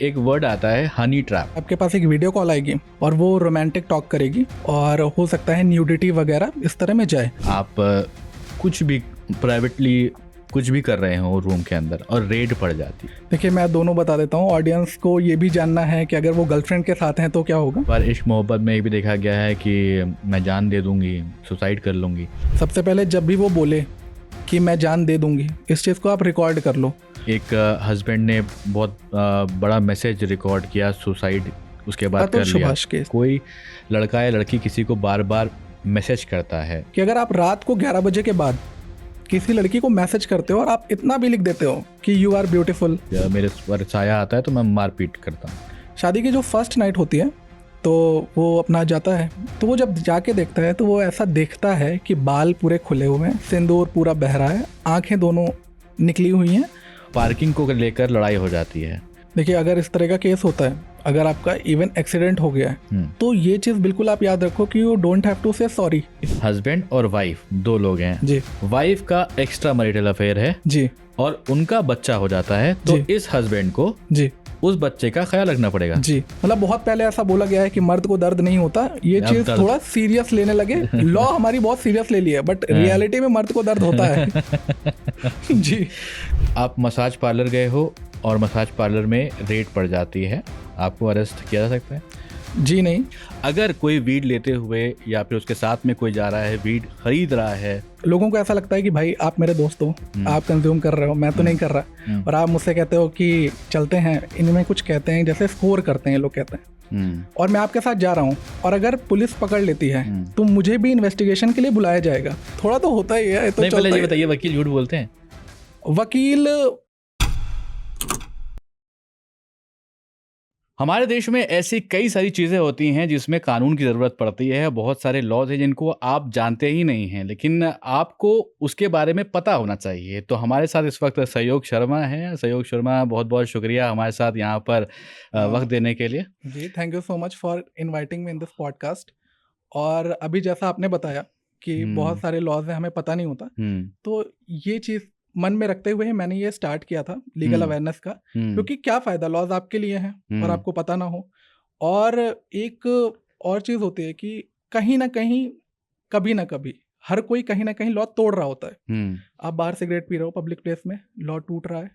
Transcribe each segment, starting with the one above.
एक वर्ड आता है हनी ट्रैप। आपके पास एक वीडियो कॉल आएगी और वो रोमांटिक टॉक करेगी और हो सकता है न्यूडिटी वगैरह इस तरह में जाए। आप कुछ भी प्राइवेटली कुछ भी कर रहे हो रूम के अंदर और रेड पड़ जाती है। देखिए मैं दोनों बता देता हूँ, ऑडियंस को ये भी जानना है कि अगर वो गर्लफ्रेंड के साथ हैं तो क्या होगा। पर इश्क मोहब्बत में ये भी देखा गया है कि मैं जान दे दूंगी, सुसाइड कर लूंगी। सबसे पहले जब भी वो बोले कि मैं जान दे दूंगी, इस चीज़ को आप रिकॉर्ड कर लो। एक हस्बैंड ने बहुत बड़ा मैसेज रिकॉर्ड किया, सुसाइड उसके बाद कर लिया। सुभाष के कोई लड़का या लड़की किसी को बार बार मैसेज करता है कि अगर आप रात को 11 बजे के बाद किसी लड़की को मैसेज करते हो और आप इतना भी लिख देते हो कि यू आर ब्यूटीफुल, मेरे पर साया आता है तो मैं मारपीट करता हूँ। शादी की जो फर्स्ट नाइट होती है तो वो अपना जाता है, तो वो जब जाके देखता है तो वो ऐसा देखता है कि बाल पूरे खुले हुए हैं, सिंदूर पूरा बह रहा है, आंखें दोनों निकली हुई हैं। पार्किंग को लेकर लड़ाई हो जाती है। देखिए अगर इस तरह का केस होता है, अगर आपका इवन एक्सीडेंट हो गया है तो ये चीज़ बिल्कुल आप याद रखो कि यू डोंट हैव टू से सॉरी। हस्बैंड और वाइफ दो लोग हैं जी, वाइफ का एक्स्ट्रा मैरिटल अफेयर है जी, और उनका बच्चा हो जाता है तो इस हस्बैंड को जी, उस बच्चे का ख्याल रखना पड़ेगा। जी, मतलब बहुत पहले ऐसा बोला गया है कि मर्द को दर्द नहीं होता, ये चीज थोड़ा सीरियस लेने लगे। लॉ हमारी बहुत सीरियस ले लिया, बट रियलिटी में मर्द को दर्द होता है। जी, आप मसाज पार्लर गए हो और मसाज पार्लर में रेड पड़ जाती है, आपको अरेस्ट किया जा सकता है? जी नहीं। अगर कोई वीड लेते हुए या फिर उसके साथ में कोई जा रहा है, वीड खरीद रहा है, लोगों को ऐसा लगता है कि भाई आप मेरे दोस्त हो, आप कंज्यूम कर रहे हो, मैं तो नहीं कर रहा, और आप मुझसे कहते हो कि चलते हैं, इनमें कुछ कहते हैं जैसे स्कोर करते हैं लोग कहते हैं, और मैं आपके साथ जा रहा हूँ और अगर पुलिस पकड़ लेती है तो मुझे भी इन्वेस्टिगेशन के लिए बुलाया जाएगा। थोड़ा तो होता ही है। तो नहीं, पहले ये बताइए, वकील झूठ बोलते हैं? वकील, हमारे देश में ऐसी कई सारी चीज़ें होती हैं जिसमें कानून की ज़रूरत पड़ती है। बहुत सारे लॉज हैं जिनको आप जानते ही नहीं हैं, लेकिन आपको उसके बारे में पता होना चाहिए। तो हमारे साथ इस वक्त सहयोग शर्मा हैं। सहयोग शर्मा, बहुत बहुत शुक्रिया हमारे साथ यहाँ पर वक्त देने के लिए। जी, thank you so much for inviting me in this podcast. और अभी जैसा आपने बताया कि बहुत सारे लॉज हैं, हमें पता नहीं होता, तो ये चीज़ मन में रखते हुए मैंने ये स्टार्ट किया था लीगल अवेयरनेस का, क्योंकि क्या फ़ायदा, लॉज आपके लिए हैं और आपको पता ना हो। और एक और चीज़ होती है कि कहीं ना कहीं, कभी ना कभी, हर कोई कहीं ना कहीं लॉ तोड़ रहा होता है। आप बाहर सिगरेट पी रहे हो पब्लिक प्लेस में, लॉ टूट रहा है,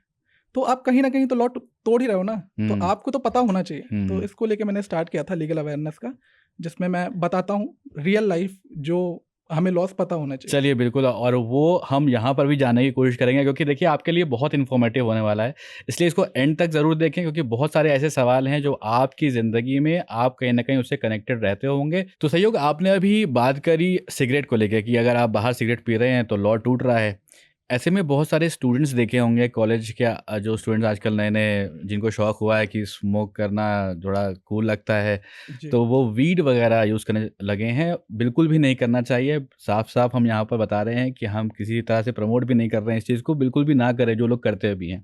तो आप कहीं ना कहीं तो लॉ तोड़ ही रहे हो ना, तो आपको तो पता होना चाहिए। तो इसको लेके मैंने स्टार्ट किया था लीगल अवेयरनेस का, जिसमें मैं बताता हूँ रियल लाइफ जो हमें लॉस पता होना चाहिए। चलिए बिल्कुल, और वो हम यहाँ पर भी जानने की कोशिश करेंगे, क्योंकि देखिए आपके लिए बहुत इन्फॉर्मेटिव होने वाला है, इसलिए इसको एंड तक ज़रूर देखें, क्योंकि बहुत सारे ऐसे सवाल हैं जो आपकी ज़िंदगी में आप कहीं ना कहीं उससे कनेक्टेड रहते होंगे। तो सहयोग, आपने अभी बात करी सिगरेट को लेकर कि अगर आप बाहर सिगरेट पी रहे हैं तो लॉ टूट रहा है। ऐसे में बहुत सारे स्टूडेंट्स देखे होंगे, कॉलेज के जो स्टूडेंट्स आजकल नए नए जिनको शौक हुआ है कि स्मोक करना थोड़ा कूल लगता है, तो वो वीड वगैरह यूज़ करने लगे हैं। बिल्कुल भी नहीं करना चाहिए। साफ साफ हम यहाँ पर बता रहे हैं कि हम किसी तरह से प्रमोट भी नहीं कर रहे हैं इस चीज़ को, बिल्कुल भी ना करें जो लोग करते भी हैं।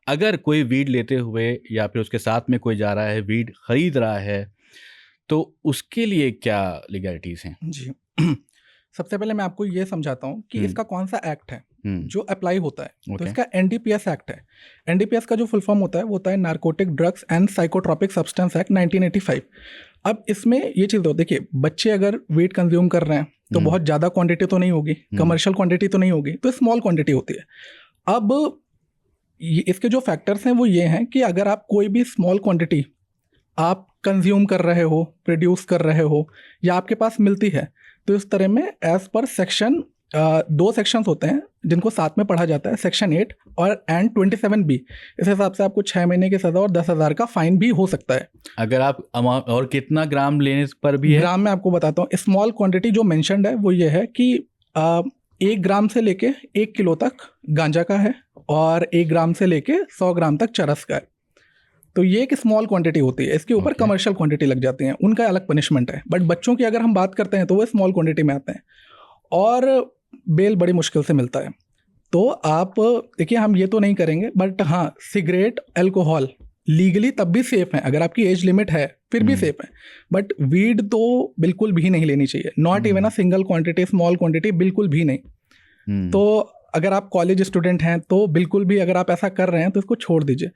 अगर कोई वीड लेते हुए या फिर उसके साथ में कोई जा रहा है, वीड खरीद रहा है, तो उसके लिए क्या लीगलिटीज़ हैं? जी, सबसे पहले मैं आपको ये समझाता हूँ कि इसका कौन सा एक्ट है जो अप्लाई होता है। तो इसका एनडीपीएस एक्ट है। एनडीपीएस का जो फुल फॉर्म होता है वो होता है narcotic drugs and psychotropic substance act 1985। अब इसमें ये चीज़ तो देखिए, बच्चे अगर वीड कंज्यूम कर रहे हैं तो बहुत ज़्यादा क्वांटिटी तो नहीं होगी, कमर्शियल क्वांटिटी तो नहीं होगी, तो स्मॉल क्वांटिटी होती है। अब इसके जो फैक्टर्स हैं वो ये हैं कि अगर आप कोई भी स्मॉल क्वांटिटी आप कंज्यूम कर रहे हो, प्रोड्यूस कर रहे हो, या आपके पास मिलती है, तो इस तरह में एज पर सेक्शन 2 सेक्शंस होते हैं जिनको साथ में पढ़ा जाता है, सेक्शन 8 और एंड 27B। इस हिसाब से आपको 6 महीने की सज़ा और 10,000 का फाइन भी हो सकता है। अगर आप और कितना ग्राम लेने पर भी है? ग्राम में आपको बताता हूँ। स्मॉल क्वांटिटी जो मेंशन्ड है वो ये है कि 1 ग्राम से लेके 1 किलो तक गांजा का है और 1 ग्राम से लेके 100 ग्राम तक चरस का है। तो ये एक स्मॉल क्वांटिटी होती है। इसके ऊपर कमर्शियल क्वांटिटी लग जाती हैं, उनका अलग पनिशमेंट है। बट बच्चों की अगर हम बात करते हैं तो वो स्मॉल क्वांटिटी में आते हैं और बेल बड़ी मुश्किल से मिलता है। तो आप देखिए, हम ये तो नहीं करेंगे, बट हाँ, सिगरेट, अल्कोहल लीगली तब भी सेफ है, अगर आपकी एज लिमिट है फिर भी सेफ है। बट वीड तो बिल्कुल भी नहीं लेनी चाहिए, not even a single quantity, small quantity बिल्कुल भी नहीं। तो अगर आप कॉलेज स्टूडेंट हैं तो बिल्कुल भी अगर आप ऐसा कर रहे हैं तो इसको छोड़ दीजिए।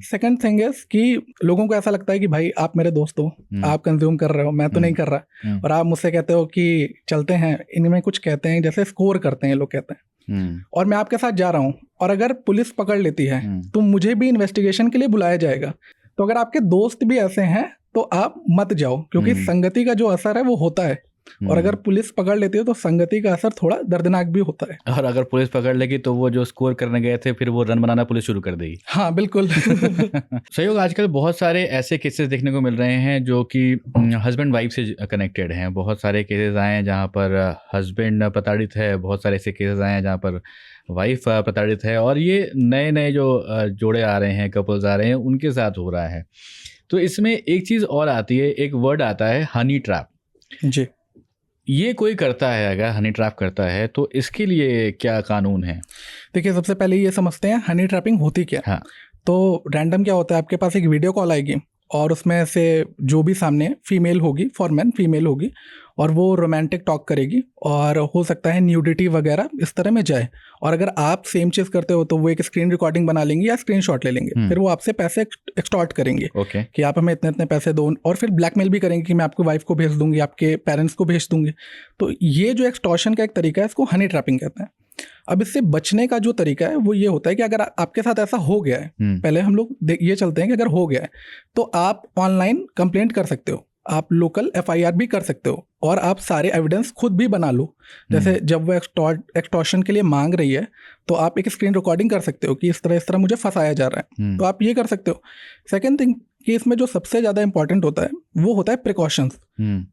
सेकंड थिंग इज कि लोगों को ऐसा लगता है कि भाई आप मेरे दोस्त हो, आप कंज्यूम कर रहे हो, मैं तो नहीं कर रहा, और आप मुझसे कहते हो कि चलते हैं, इनमें कुछ कहते हैं जैसे स्कोर करते हैं लोग कहते हैं, और मैं आपके साथ जा रहा हूँ, और अगर पुलिस पकड़ लेती है तो मुझे भी इन्वेस्टिगेशन के लिए बुलाया जाएगा। तो अगर आपके दोस्त भी ऐसे हैं तो आप मत जाओ, क्योंकि संगति का जो असर है वो होता है, और अगर पुलिस पकड़ लेती है तो संगति का असर थोड़ा दर्दनाक भी होता है। और अगर पुलिस पकड़ लेगी तो वो जो स्कोर करने गए थे फिर वो रन बनाना पुलिस शुरू कर देगी। हाँ बिल्कुल। सहयोग, आजकल बहुत सारे ऐसे केसेस देखने को मिल रहे हैं जो कि हस्बैंड वाइफ से कनेक्टेड हैं। बहुत सारे केसेस आए हैं जहाँ पर हस्बैंड प्रताड़ित है, बहुत सारे ऐसे केसेस आए हैं जहाँ पर वाइफ प्रताड़ित है, और ये नए नए जो जोड़े आ रहे हैं, कपल्स आ रहे हैं, उनके साथ हो रहा है। तो इसमें एक चीज़ और आती है, एक वर्ड आता है हनी ट्रैप। जी, ये कोई करता है, अगर हनी ट्रैप करता है तो इसके लिए क्या कानून है? देखिए सबसे पहले ये समझते हैं हनी ट्रैपिंग होती क्या। हाँ। तो रैंडम क्या होता है, आपके पास एक वीडियो कॉल आएगी और उसमें से जो भी सामने फीमेल होगी, फॉर मैन फीमेल होगी, और वो रोमांटिक टॉक करेगी, और हो सकता है न्यूडिटी वगैरह इस तरह में जाए, और अगर आप सेम चीज़ करते हो तो वो एक स्क्रीन रिकॉर्डिंग बना लेंगे या स्क्रीनशॉट ले लेंगे, फिर वो आपसे पैसे एक्सटॉर्ट करेंगे कि आप हमें इतने इतने पैसे दो, और फिर ब्लैकमेल भी करेंगे कि मैं आपकी वाइफ को भेज दूंगी, आपके पेरेंट्स को भेज दूंगी। तो ये जो एक्सटॉर्शन का एक तरीका है, इसको हनी ट्रैपिंग कहते हैं। अब इससे बचने का जो तरीका है वो ये होता है कि अगर आपके साथ ऐसा हो गया है, पहले हम लोग ये चलते हैं कि अगर हो गया है तो आप ऑनलाइन कंप्लेंट कर सकते हो, आप लोकल FIR भी कर सकते हो, और आप सारे एविडेंस खुद भी बना लो। जैसे जब वो एक्सटॉर्शन के लिए मांग रही है तो आप एक स्क्रीन रिकॉर्डिंग कर सकते हो कि इस तरह मुझे फंसाया जा रहा है, तो आप ये कर सकते हो। सेकेंड थिंग कि इसमें जो सबसे ज़्यादा इंपॉर्टेंट होता है वो होता है प्रिकॉशंस।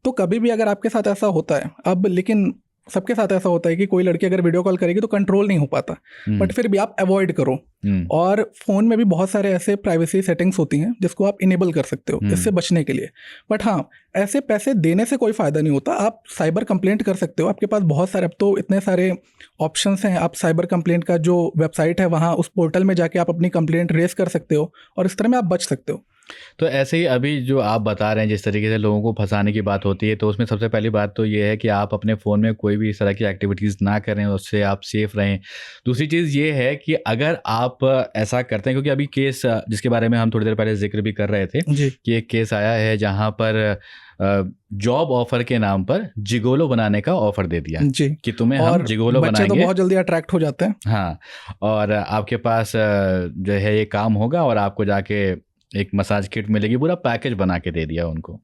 तो कभी भी अगर आपके साथ ऐसा होता है, अब लेकिन सबके साथ ऐसा होता है कि कोई लड़की अगर वीडियो कॉल करेगी तो कंट्रोल नहीं हो पाता, बट फिर भी आप अवॉइड करो। और फ़ोन में भी बहुत सारे ऐसे प्राइवेसी सेटिंग्स होती हैं जिसको आप इनेबल कर सकते हो इससे बचने के लिए। बट हाँ, ऐसे पैसे देने से कोई फ़ायदा नहीं होता, आप साइबर कंप्लेंट कर सकते हो। आपके पास बहुत सारे, अब तो इतने सारे ऑप्शंस हैं, आप साइबर कंप्लेंट का जो वेबसाइट है वहाँ उस पोर्टल में जाके आप अपनी कंप्लेंट रेज कर सकते हो, और इस तरह में आप बच सकते हो। तो ऐसे ही अभी जो आप बता रहे हैं, जिस तरीके से लोगों को फंसाने की बात होती है, तो उसमें सबसे पहली बात तो ये है कि आप अपने फ़ोन में कोई भी इस तरह की एक्टिविटीज़ ना करें, उससे आप सेफ रहें। दूसरी चीज़ ये है कि अगर आप ऐसा करते हैं, क्योंकि अभी केस जिसके बारे में हम थोड़ी देर पहले जिक्र भी कर रहे थे कि एक केस आया है जहाँ पर जॉब ऑफर के नाम पर जिगोलो बनाने का ऑफर दे दिया जी, कि तुम्हें हम जिगोलो बनाएंगे। बच्चे तो बहुत जल्दी अट्रैक्ट हो जाते हैं। हाँ, और आपके पास जो है ये काम होगा, और आपको जाके एक मसाज किट मिलेगी, पूरा पैकेज बना के दे दिया उनको।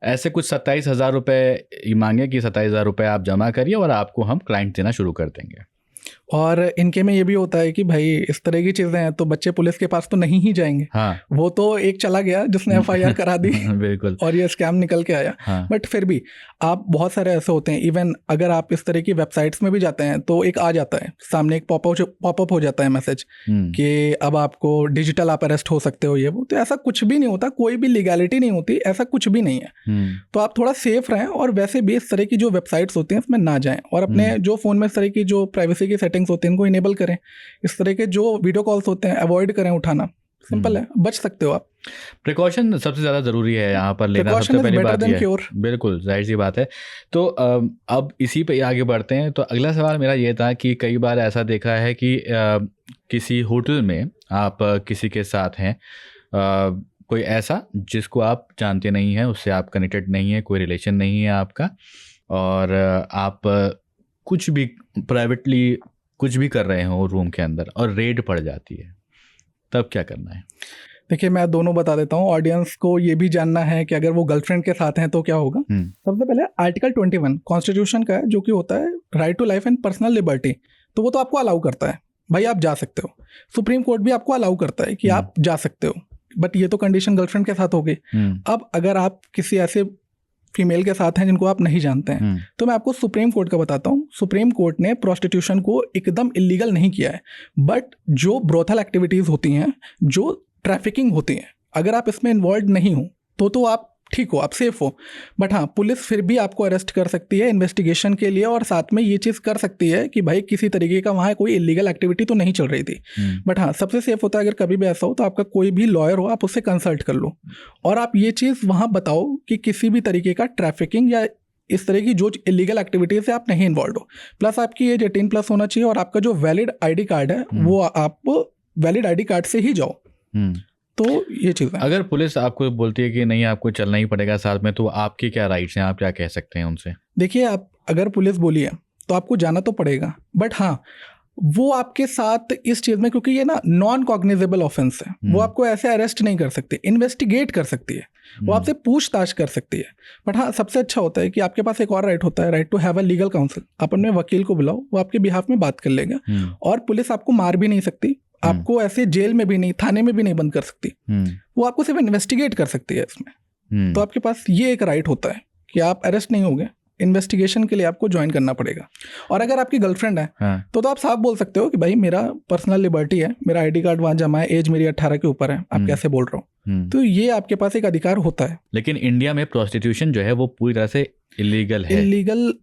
ऐसे कुछ 27,000 रुपये मांगे कि 27,000 रुपये आप जमा करिए और आपको हम क्लाइंट देना शुरू कर देंगे। और इनके में ये भी होता है कि भाई इस तरह की चीज़ें हैं तो बच्चे पुलिस के पास तो नहीं ही जाएंगे। हाँ। वो तो एक चला गया जिसने FIR करा दी बिल्कुल, और ये स्कैम निकल के आया। हाँ। बट फिर भी आप बहुत सारे ऐसे होते हैं, इवन अगर आप इस तरह की वेबसाइट्स में भी जाते हैं तो एक आ जाता है सामने, एक पॉपअप हो जाता है मैसेज कि अब आपको डिजिटल आप अरेस्ट हो सकते हो, ये वो। तो ऐसा कुछ भी नहीं होता, कोई भी लीगैलिटी नहीं होती, ऐसा कुछ भी नहीं है। तो आप थोड़ा सेफ रहें, और वैसे भी इस तरह की जो वेबसाइट्स होती हैं इसमें ना जाएं, और अपने जो फ़ोन में इस तरह की जो प्राइवेसी की सेटिंग्स होती हैं इनको इनेबल करें। इस तरह के जो वीडियो कॉल्स होते हैं अवॉइड करें उठाना, सिंपल है, बच सकते हो आप। प्रिकॉशन सबसे ज़्यादा ज़रूरी है यहाँ पर लेना, सबसे पहली बात ये है। बिल्कुल जाहिर सी बात है। तो अब इसी पे आगे बढ़ते हैं। तो अगला सवाल मेरा ये था कि कई बार ऐसा देखा है कि किसी होटल में आप किसी के साथ हैं, कोई ऐसा जिसको आप जानते नहीं हैं, उससे आप कनेक्टेड नहीं है, कोई रिलेशन नहीं है आपका, और आप कुछ भी प्राइवेटली कुछ भी कर रहे हो रूम के अंदर और रेड पड़ जाती है, तब क्या करना है? देखिए मैं दोनों बता देता हूँ, ऑडियंस को ये भी जानना है कि अगर वो गर्लफ्रेंड के साथ हैं तो क्या होगा। सबसे पहले आर्टिकल 21 कॉन्स्टिट्यूशन का है, जो कि होता है right to life and personal liberty. तो वो तो आपको अलाउ करता है, भाई आप जा सकते हो। सुप्रीम कोर्ट भी आपको अलाउ करता है कि आप जा सकते हो, बट ये तो कंडीशन गर्लफ्रेंड के साथ हो गई। अब अगर आप किसी ऐसे फीमेल के साथ हैं जिनको आप नहीं जानते हैं, तो मैं आपको सुप्रीम कोर्ट का बताता हूँ। सुप्रीम कोर्ट ने प्रोस्टिट्यूशन को एकदम इलीगल नहीं किया है, बट जो ब्रोथल एक्टिविटीज़ होती हैं, जो ट्रैफिकिंग होती है, अगर आप इसमें इन्वॉल्व नहीं हो तो आप ठीक हो, आप सेफ हो। बट हाँ, पुलिस फिर भी आपको अरेस्ट कर सकती है इन्वेस्टिगेशन के लिए, और साथ में ये चीज़ कर सकती है कि भाई किसी तरीके का वहाँ कोई इलीगल एक्टिविटी तो नहीं चल रही थी। बट हाँ, सबसे सेफ होता है अगर कभी भी ऐसा हो तो आपका कोई भी लॉयर हो, आप उससे कंसल्ट कर लो, और आप ये चीज़ वहाँ बताओ कि किसी भी तरीके का ट्रैफिकिंग या इस तरह की जो इलीगल एक्टिविटीज से आप नहीं इन्वॉल्व हो, प्लस आपकी एज 18+ होना चाहिए और आपका जो वैलिड आईडी कार्ड है वो आप वैलिड आईडी कार्ड से ही जाओ। तो ये चीज़ है। अगर पुलिस आपको बोलती है कि नहीं आपको चलना ही पड़ेगा साथ में, तो आपके क्या राइट्स हैं, आप क्या कह सकते हैं उनसे? देखिए, आप अगर पुलिस बोली है तो आपको जाना तो पड़ेगा, बट हाँ वो आपके साथ इस चीज़ में, क्योंकि ये ना नॉन कॉग्निजेबल ऑफेंस है, वो आपको ऐसे अरेस्ट नहीं कर सकती, इन्वेस्टिगेट कर सकती है, वो आपसे पूछताछ कर सकती है। बट हाँ, सबसे अच्छा होता है कि आपके पास एक और राइट होता है, right to have a legal counsel. आप अपने वकील को बुलाओ, वो आपके बिहाफ में बात कर लेगा, और पुलिस आपको मार भी नहीं सकती, आपको ऐसे जेल में भी नहीं, थाने में भी नहीं बंद कर सकती, वो आपको सिर्फ इन्वेस्टिगेट कर सकती है इसमें। तो आपके पास ये एक राइट होता है कि आप अरेस्ट नहीं होंगे, इन्वेस्टिगेशन के लिए आपको ज्वाइन करना पड़ेगा। और अगर आपकी गर्लफ्रेंड है तो आप साफ बोल सकते हो कि भाई मेरा पर्सनल लिबर्टी है, मेरा आईडी कार्ड वहाँ जमा है, एज मेरी 18 के ऊपर है, आप कैसे बोल रहे हो? तो ये आपके पास एक अधिकार होता है। लेकिन इंडिया में प्रोस्टिट्यूशन जो है वो पूरी तरह से इलीगल है। इलीगल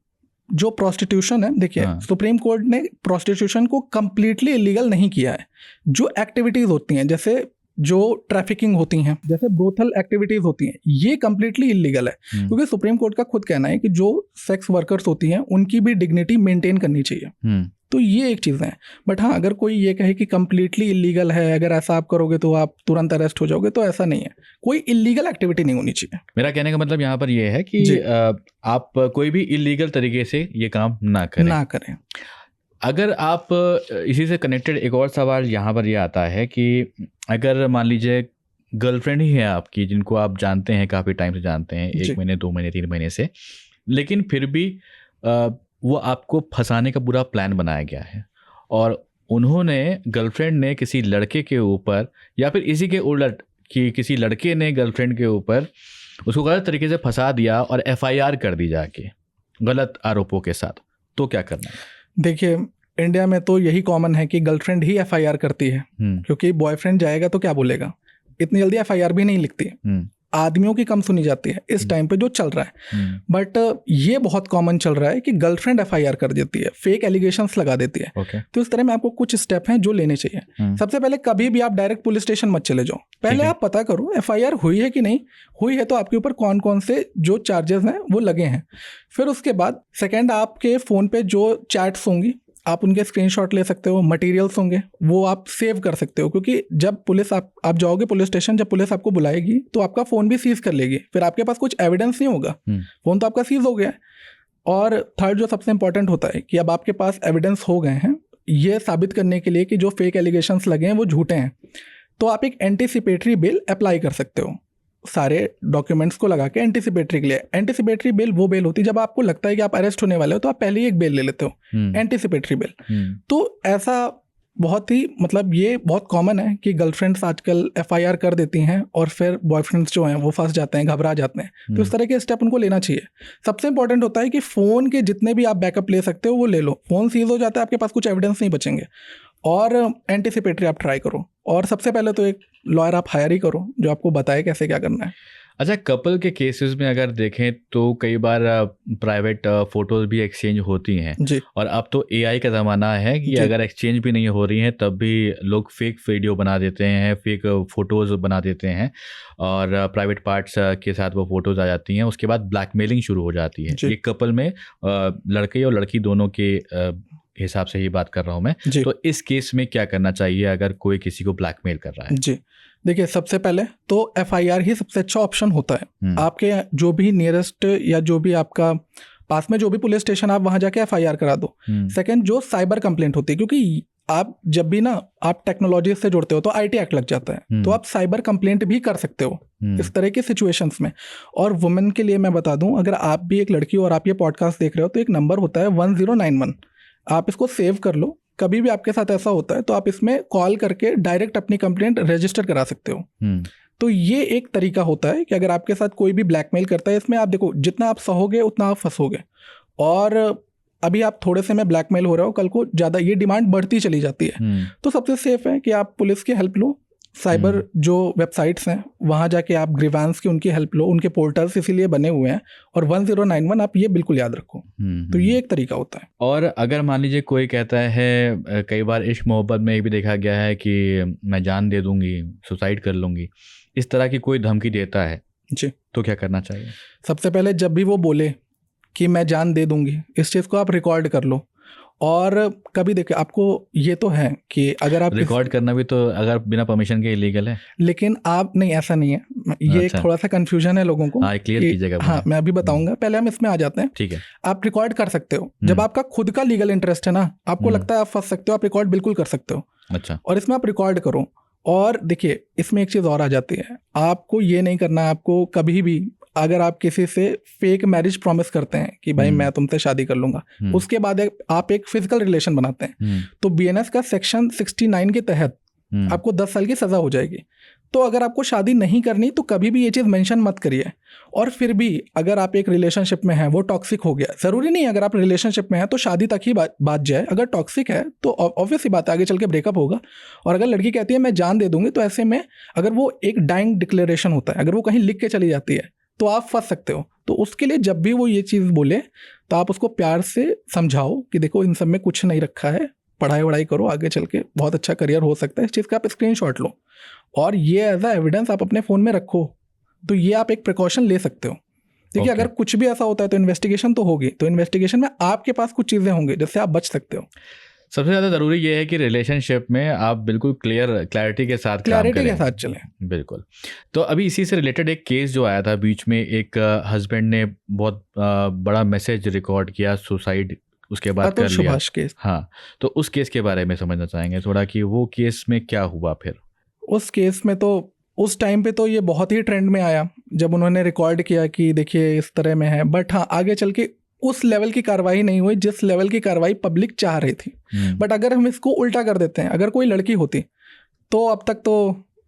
जो प्रोस्टिट्यूशन है, देखिए सुप्रीम कोर्ट ने प्रोस्टिट्यूशन को कंप्लीटली इलीगल नहीं किया है। जो एक्टिविटीज होती हैं, जैसे जो ट्रैफिकिंग होती हैं, जैसे ब्रोथल एक्टिविटीज होती हैं, ये कंप्लीटली इलीगल है, क्योंकि सुप्रीम कोर्ट का खुद कहना है कि जो सेक्स वर्कर्स होती हैं उनकी भी डिग्निटी मेंटेन करनी चाहिए। तो ये एक चीज़ है। बट हाँ, अगर कोई ये कहे कि कंप्लीटली इलीगल है, अगर ऐसा आप करोगे तो आप तुरंत अरेस्ट हो जाओगे, तो ऐसा नहीं है, कोई इलीगल एक्टिविटी नहीं होनी चाहिए। मेरा कहने का मतलब यहाँ पर ये है कि आप कोई भी इलीगल तरीके से ये काम ना करें। अगर आप इसी से कनेक्टेड एक और सवाल यहाँ पर ये आता है कि अगर मान लीजिए गर्लफ्रेंड ही है आपकी, जिनको आप जानते हैं, काफ़ी टाइम से जानते हैं, 1 महीने 2 महीने 3 महीने से, लेकिन फिर भी वो आपको फंसाने का पूरा प्लान बनाया गया है, और उन्होंने, गर्लफ्रेंड ने किसी लड़के के ऊपर, या फिर इसी के उलट कि किसी लड़के ने गर्लफ्रेंड के ऊपर उसको गलत तरीके से फंसा दिया और FIR कर दी जाके गलत आरोपों के साथ, तो क्या करना है? देखिए, इंडिया में तो यही कॉमन है कि गर्लफ्रेंड ही FIR करती है, क्योंकि बॉयफ्रेंड जाएगा तो क्या बोलेगा, इतनी जल्दी FIR भी नहीं लिखती है, आदमियों की कम सुनी जाती है इस टाइम पे जो चल रहा है। बट ये बहुत कॉमन चल रहा है कि गर्लफ्रेंड FIR कर देती है, फेक एलिगेशंस लगा देती है। तो इस तरह में आपको कुछ स्टेप हैं जो लेने चाहिए। सबसे पहले, कभी भी आप डायरेक्ट पुलिस स्टेशन मत चले जाओ, पहले आप पता करो FIR हुई है कि नहीं हुई है, तो आपके ऊपर कौन कौन से जो चार्जेस हैं वो लगे हैं। फिर उसके बाद सेकेंड, आपके फ़ोन पे जो चैट्स होंगी आप उनके स्क्रीनशॉट ले सकते हो, मटेरियल्स होंगे वो आप सेव कर सकते हो, क्योंकि जब पुलिस आप जाओगे पुलिस स्टेशन, जब पुलिस आपको बुलाएगी तो आपका फ़ोन भी सीज कर लेगी, फिर आपके पास कुछ एविडेंस नहीं होगा, फ़ोन तो आपका सीज हो गया है। और थर्ड जो सबसे इंपॉर्टेंट होता है कि अब आपके पास एविडेंस हो गए हैं, ये साबित करने के लिए कि जो फेक एलिगेशंस लगे हैं वो झूठे हैं, तो आप एक एंटीसिपेटरी बेल अप्लाई कर सकते हो, सारे डॉक्यूमेंट्स को लगा के एंटीसिपेटरी के लिए। एंटीसिपेटरी बेल वो बेल होती है जब आपको लगता है कि आप अरेस्ट होने वाले हो, तो आप पहले ही एक बेल ले लेते हो, एंटीसिपेटरी बेल। तो ऐसा बहुत ही, मतलब ये बहुत कॉमन है कि गर्लफ्रेंड्स आजकल FIR कर देती हैं और फिर बॉयफ्रेंड्स जो हैं वो फंस जाते हैं, घबरा जाते हैं। तो इस तरह के स्टेप उनको लेना चाहिए। सबसे इंपॉर्टेंट होता है कि फ़ोन के जितने भी आप बैकअप ले सकते हो वो ले लो, फ़ोन सीज हो जाता है, आपके पास कुछ एविडेंस नहीं बचेंगे। और एंटीसिपेटरी आप ट्राई करो, और सबसे पहले तो एक लॉयर आप हायर ही करो जो आपको बताए कैसे क्या करना है। अच्छा, कपल के केसेस में अगर देखें तो कई बार प्राइवेट फ़ोटोज़ भी एक्सचेंज होती हैं जी। और अब तो AI का ज़माना है कि अगर एक्सचेंज भी नहीं हो रही हैं तब भी लोग फेक वीडियो बना देते हैं, फेक फ़ोटोज़ बना देते हैं, और प्राइवेट पार्ट्स के साथ वो फ़ोटोज़ आ जाती हैं। उसके बाद ब्लैकमेलिंग शुरू हो जाती है। ये कपल में लड़के और लड़की दोनों के हिसाब से ही बात कर रहा हूँ मैं। तो इस केस में क्या करना चाहिए अगर कोई किसी को ब्लैकमेल कर रहा है? जी, देखिए, सबसे पहले तो FIR ही सबसे अच्छा ऑप्शन होता है। आपके जो भी नियरेस्ट या जो भी आपका पास में जो भी पुलिस स्टेशन, आप वहाँ जाके FIR करा दो। सेकंड, जो साइबर कंप्लेंट होती है, क्योंकि आप जब भी ना आप टेक्नोलॉजी से जुड़ते हो तो IT एक्ट लग जाता है, तो आप साइबर कंप्लेंट भी कर सकते हो इस तरह के सिचुएशंस में। और वुमेन के लिए मैं बता दूं, अगर आप भी एक लड़की हो और आप ये पॉडकास्ट देख रहे हो, तो एक नंबर होता है 1091, आप इसको सेव कर लो। कभी भी आपके साथ ऐसा होता है तो आप इसमें कॉल करके डायरेक्ट अपनी कंप्लेंट रजिस्टर करा सकते हो। तो ये एक तरीका होता है कि अगर आपके साथ कोई भी ब्लैकमेल करता है, इसमें आप देखो, जितना आप सहोगे उतना आप फंसोगे, और अभी आप थोड़े से में ब्लैकमेल हो रहे हो, कल को ज़्यादा ये डिमांड बढ़ती चली जाती है। तो सबसे सेफ है कि आप पुलिस की हेल्प लो, साइबर जो वेबसाइट्स हैं वहाँ जाके आप ग्रीवांस की उनकी हेल्प लो, उनके पोर्टल्स इसीलिए बने हुए हैं, और 1091 आप ये बिल्कुल याद रखो। तो ये एक तरीका होता है। और अगर मान लीजिए कोई कहता है, कई बार इश्क मोहब्बत में ये भी देखा गया है कि मैं जान दे दूंगी, सुसाइड कर लूंगी, इस तरह की कोई धमकी देता है जी, तो क्या करना चाहिए? सबसे पहले जब भी वो बोले कि मैं जान दे दूंगी, इस चीज़ को आप रिकॉर्ड कर लो। और कभी देखिए आपको ये तो है कि अगर आप रिकॉर्ड करना भी तो अगर बिना परमिशन के इलीगल है, लेकिन आप नहीं, ऐसा नहीं है, ये अच्छा। एक थोड़ा सा कंफ्यूजन है लोगों को। हाँ, क्लियर कीजिएगा। हाँ, मैं अभी बताऊंगा, पहले हम इसमें आ जाते हैं। ठीक है। आप रिकॉर्ड कर सकते हो जब आपका खुद का लीगल इंटरेस्ट है ना, आपको लगता है आप फंस सकते हो, आप रिकॉर्ड बिल्कुल कर सकते हो। अच्छा। और इसमें आप रिकॉर्ड करो। और देखिए इसमें एक चीज़ और आ जाती है, आपको ये नहीं करना है, आपको कभी भी अगर आप किसी से फेक मैरिज प्रॉमिस करते हैं कि भाई मैं तुमसे शादी कर लूंगा, उसके बाद आप एक फिजिकल रिलेशन बनाते हैं, तो बीएनएस का सेक्शन 69 के तहत आपको 10 साल की सजा हो जाएगी। तो अगर आपको शादी नहीं करनी तो कभी भी ये चीज़ मेंशन मत करिए। और फिर भी अगर आप एक रिलेशनशिप में हैं, वो टॉक्सिक हो गया, ज़रूरी नहीं अगर आप रिलेशनशिप में हैं तो शादी तक ही बात जाए, अगर टॉक्सिक है तो ऑब्वियस ही बात है आगे चल के ब्रेकअप होगा। और अगर लड़की कहती है मैं जान दे दूंगी, तो ऐसे में अगर वो एक डाइंग डिक्लेरेशन होता है, अगर वो कहीं लिख के चली जाती है तो आप फंस सकते हो। तो उसके लिए जब भी वो ये चीज़ बोले तो आप उसको प्यार से समझाओ कि देखो इन सब में कुछ नहीं रखा है, पढ़ाई वढ़ाई करो, आगे चल के बहुत अच्छा करियर हो सकता है। इस चीज़ का आप स्क्रीनशॉट लो और ये एज अ एविडेंस आप अपने फ़ोन में रखो, तो ये आप एक प्रिकॉशन ले सकते हो। देखिए अगर कुछ भी ऐसा होता है तो इन्वेस्टिगेशन तो होगी, तो इन्वेस्टिगेशन में आपके पास कुछ चीज़ें होंगी जिससे आप बच सकते हो। सबसे ज़्यादा ज़रूरी ये है कि रिलेशनशिप में आप बिल्कुल क्लैरिटी के साथ काम करें। चलें। बिल्कुल। तो अभी इसी से रिलेटेड एक केस जो आया था बीच में, एक हस्बैंड ने बहुत बड़ा मैसेज रिकॉर्ड किया, सुसाइड उसके बाद कर लिया। सुभाष केस। हाँ, तो उस केस के बारे में समझना चाहेंगे थोड़ा कि वो केस में क्या हुआ फिर। उस केस में तो उस टाइम पे तो ये बहुत ही ट्रेंड में आया जब उन्होंने रिकॉर्ड किया कि देखिए इस तरह में है, बट हाँ आगे चल के उस लेवल की कार्रवाई नहीं हुई जिस लेवल की कार्रवाई पब्लिक चाह रही थी। बट अगर हम इसको उल्टा कर देते हैं, अगर कोई लड़की होती तो अब तक तो